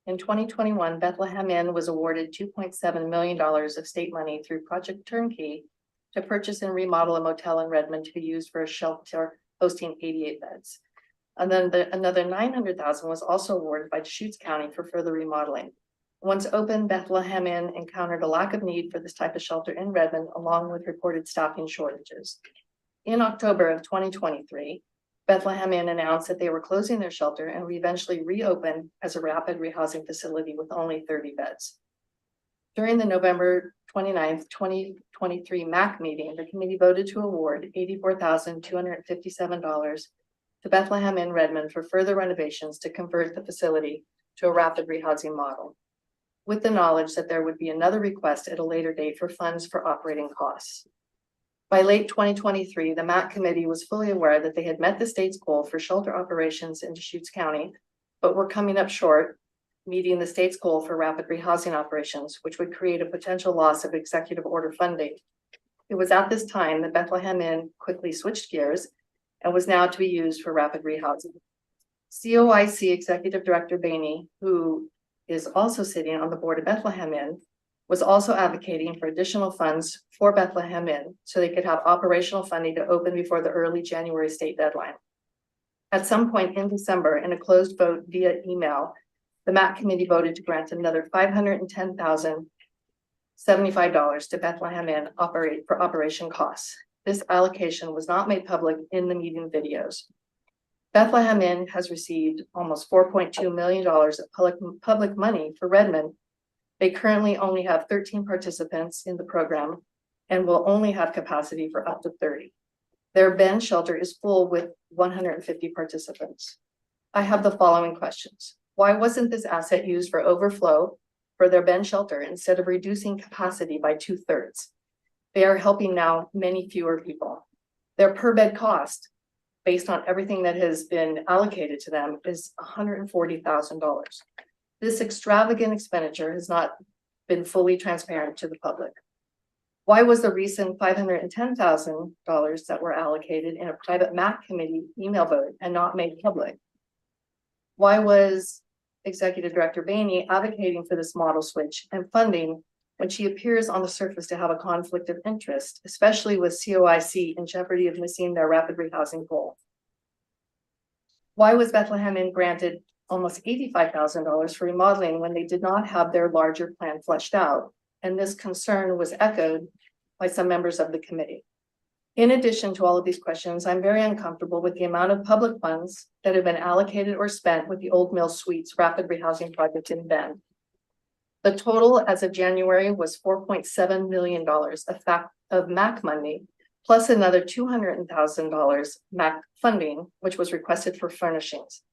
In 2021, Bethlehem Inn was awarded $2.7 million of state money through Project Turnkey to purchase and remodel a motel in Redmond to be used for a shelter hosting 88 beds. And then another $900,000 was also awarded by Deschutes County for further remodeling. Once open, Bethlehem Inn encountered a lack of need for this type of shelter in Redmond, along with reported staffing shortages. In October of 2023, Bethlehem Inn announced that they were closing their shelter and we eventually reopened as a rapid rehousing facility with only 30 beds. During the November 29th, 2023 MAC meeting, the committee voted to award $84,257 to Bethlehem Inn Redmond for further renovations to convert the facility to a rapid rehousing model, with the knowledge that there would be another request at a later date for funds for operating costs. By late 2023, the MAC committee was fully aware that they had met the state's goal for shelter operations in Deschutes County, but were coming up short, meeting the state's goal for rapid rehousing operations, which would create a potential loss of executive order funding. It was at this time that Bethlehem Inn quickly switched gears and was now to be used for rapid rehousing. COIC Executive Director Bainey, who is also sitting on the board of Bethlehem Inn, was also advocating for additional funds for Bethlehem Inn so they could have operational funding to open before the early January state deadline. At some point in December, in a closed vote via email, the MAC committee voted to grant another $510,075 to Bethlehem Inn for operation costs. This allocation was not made public in the meeting videos. Bethlehem Inn has received almost $4.2 million of public money for Redmond. They currently only have 13 participants in the program and will only have capacity for up to 30. Their Ben shelter is full with 150 participants. I have the following questions. Why wasn't this asset used for overflow for their Ben shelter instead of reducing capacity by 2/3? They are helping now many fewer people. Their per bed cost, based on everything that has been allocated to them, is $140,000. This extravagant expenditure has not been fully transparent to the public. Why was the recent $510,000 that were allocated in a private MAC committee email vote and not made public? Why was Executive Director Bainey advocating for this model switch and funding when she appears on the surface to have a conflict of interest, especially with COIC in jeopardy of missing their rapid rehousing goal? Why was Bethlehem Inn granted almost $85,000 for remodeling when they did not have their larger plan fleshed out? And this concern was echoed by some members of the committee. In addition to all of these questions, I'm very uncomfortable with the amount of public funds that have been allocated or spent with the Old Mill Suites rapid rehousing project in Bend. The total as of January was $4.7 million of MAC money, plus another $200,000 MAC funding, which was requested for furnishings.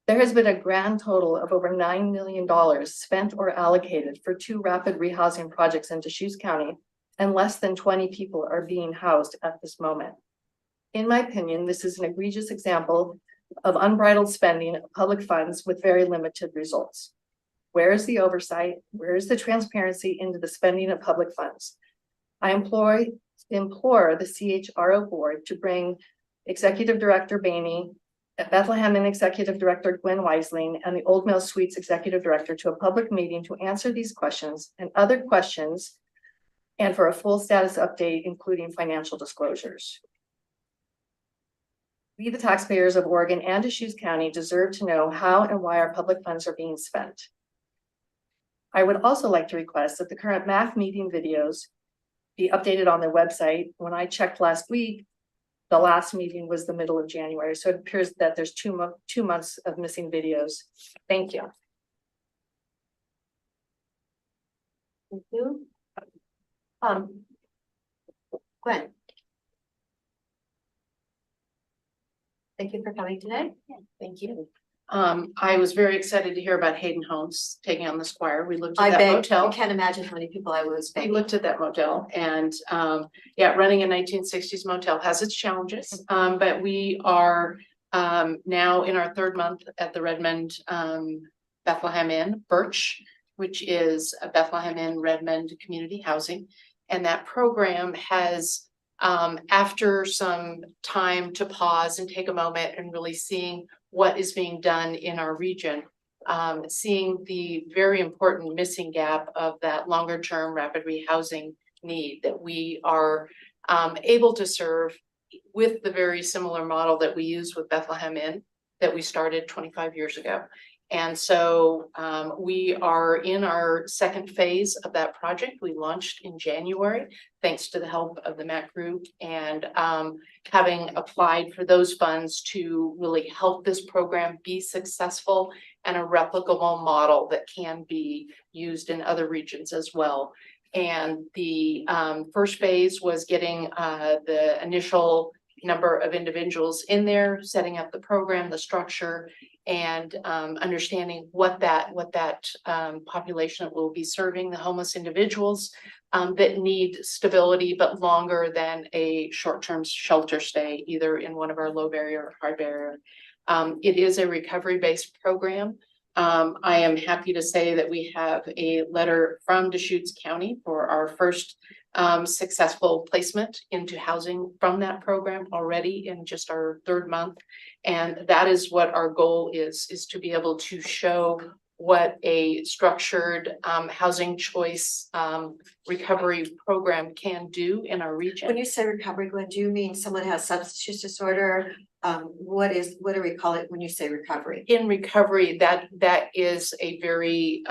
There has been a grand total of over $9 million spent or allocated for 2 rapid rehousing projects in Deschutes County, and less than 20 people are being housed at this moment. In my opinion, this is an egregious example of unbridled spending of public funds with very limited results. Where is the oversight? Where is the transparency into the spending of public funds? I implore the CHRO board to bring Executive Director Bainey, Bethlehem Inn Executive Director Gwen Weisling, and the Old Mill Suites Executive Director to a public meeting to answer these questions and other questions, and for a full status update, including financial disclosures. We, the taxpayers of Oregon and Deschutes County, deserve to know how and why our public funds are being spent. I would also like to request that the current MAC meeting videos be updated on their website. When I checked last week, the last meeting was the middle of January, so it appears that there's 2 months of missing videos. Thank you. Thank you. Gwen. Thank you for coming today. Thank you. I was very excited to hear about Hayden Homes taking on the Squire. We looked at I that bet, motel. I can't imagine how many people I was We begging. looked at that motel and, yeah, running a 1960s motel has its challenges. But we are, now in our 3rd month at the Redmond, Bethlehem Inn, Birch, which is a Bethlehem Inn Redmond community housing. And that program has, after some time to pause and take a moment and really seeing what is being done in our region, seeing the very important missing gap of that longer term rapid rehousing need that we are able to serve with the very similar model that we use with Bethlehem Inn that we started 25 years ago. And so we are in our second phase of that project. We launched in January, thanks to the help of the MAC group, and having applied for those funds to really help this program be successful and a replicable model that can be used in other regions as well. And the first phase was getting the initial number of individuals in there, setting up the program, the structure, and understanding what that population will be serving, the homeless individuals that need stability but longer than a short-term shelter stay, either in one of our low barrier or high barrier. It is a recovery-based program. I am happy to say that we have a letter from Deschutes County for our first successful placement into housing from that program already in just our third month. And that is what our goal is to be able to show what a structured housing choice recovery program can do in our region. When you say recovery, Gwen, do you mean someone has substance use disorder? What do we call it when you say recovery? In recovery, that is a very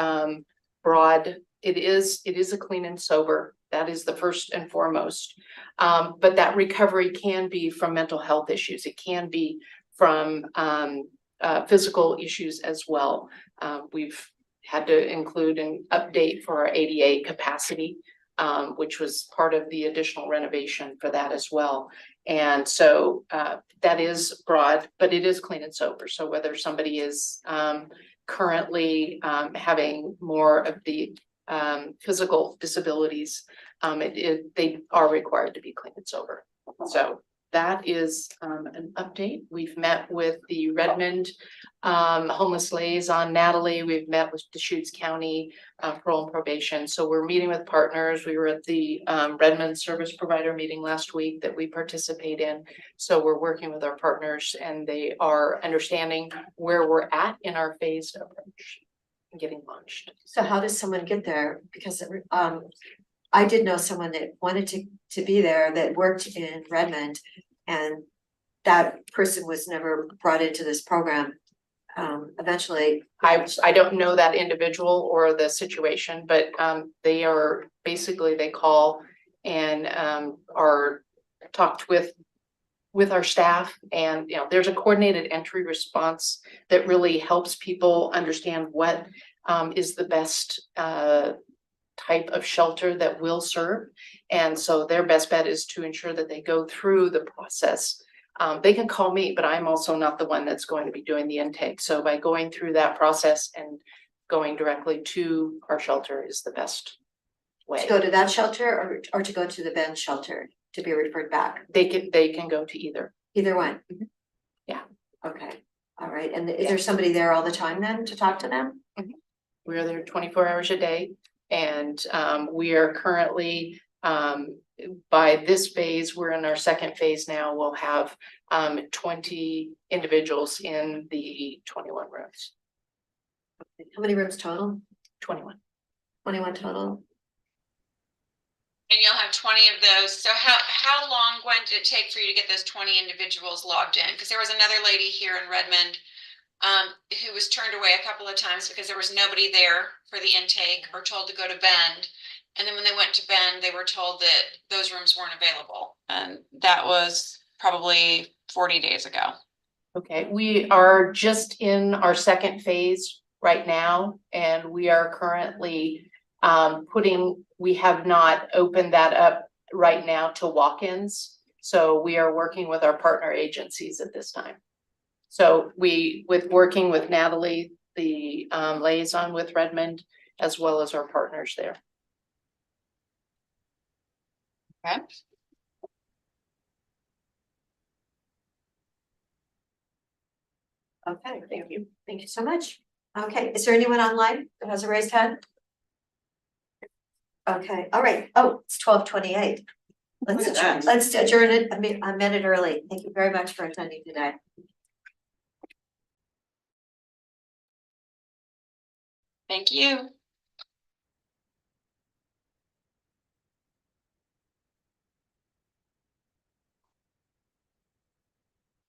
broad, it is a clean and sober. That is the first and foremost. But that recovery can be from mental health issues. It can be from physical issues as well. We've had to include an update for our ADA capacity, which was part of the additional renovation for that as well. And so that is broad, but it is clean and sober. So whether somebody is currently having more of the physical disabilities, they are required to be clean and sober. So that is an update. We've met with the Redmond homeless liaison, Natalie. We've met with Deschutes County parole and probation. So we're meeting with partners. We were at the Redmond service provider meeting last week that we participate in. So we're working with our partners, and they are understanding where we're at in our phased approach and getting launched. So how does someone get there? Because I did know someone that wanted to be there that worked in Redmond, and that person was never brought into this program. Eventually, I don't know that individual or the situation, but they are basically, they call and are talked with our staff, and there's a coordinated entry response that really helps people understand what is the best type of shelter that will serve. And so their best bet is to ensure that they go through the process. They can call me, but I'm also not the one that's going to be doing the intake. So by going through that process and going directly to our shelter is the best way. to go to that shelter or to go to the Ben shelter to be referred back? They can go to either. Either one? Mhm. Yeah. Okay, all right. And is there somebody there all the time then to talk to them? We are there 24 hours a day, and we are currently by this phase, we're in our second phase now. We'll have 20 individuals in the 21 rooms. How many rooms total? 21. 21 total. And you'll have 20 of those. So how long, Gwen, did it take for you to get those 20 individuals logged in? Because there was another lady here in Redmond who was turned away a couple of times because there was nobody there for the intake or told to go to Bend. And then when they went to Bend, they were told that those rooms weren't available. And that was probably 40 days ago. Okay, we are just in our second phase right now, and we are currently we have not opened that up right now to walk-ins. So we are working with our partner agencies at this time. So working with Natalie, the liaison with Redmond, as well as our partners there. Okay. Okay, thank you. Thank you so much. Okay, is there anyone online that has a raised hand? Okay, all right. Oh, it's 12:28. Let's adjourn it a minute early. Thank you very much for attending today. Thank you.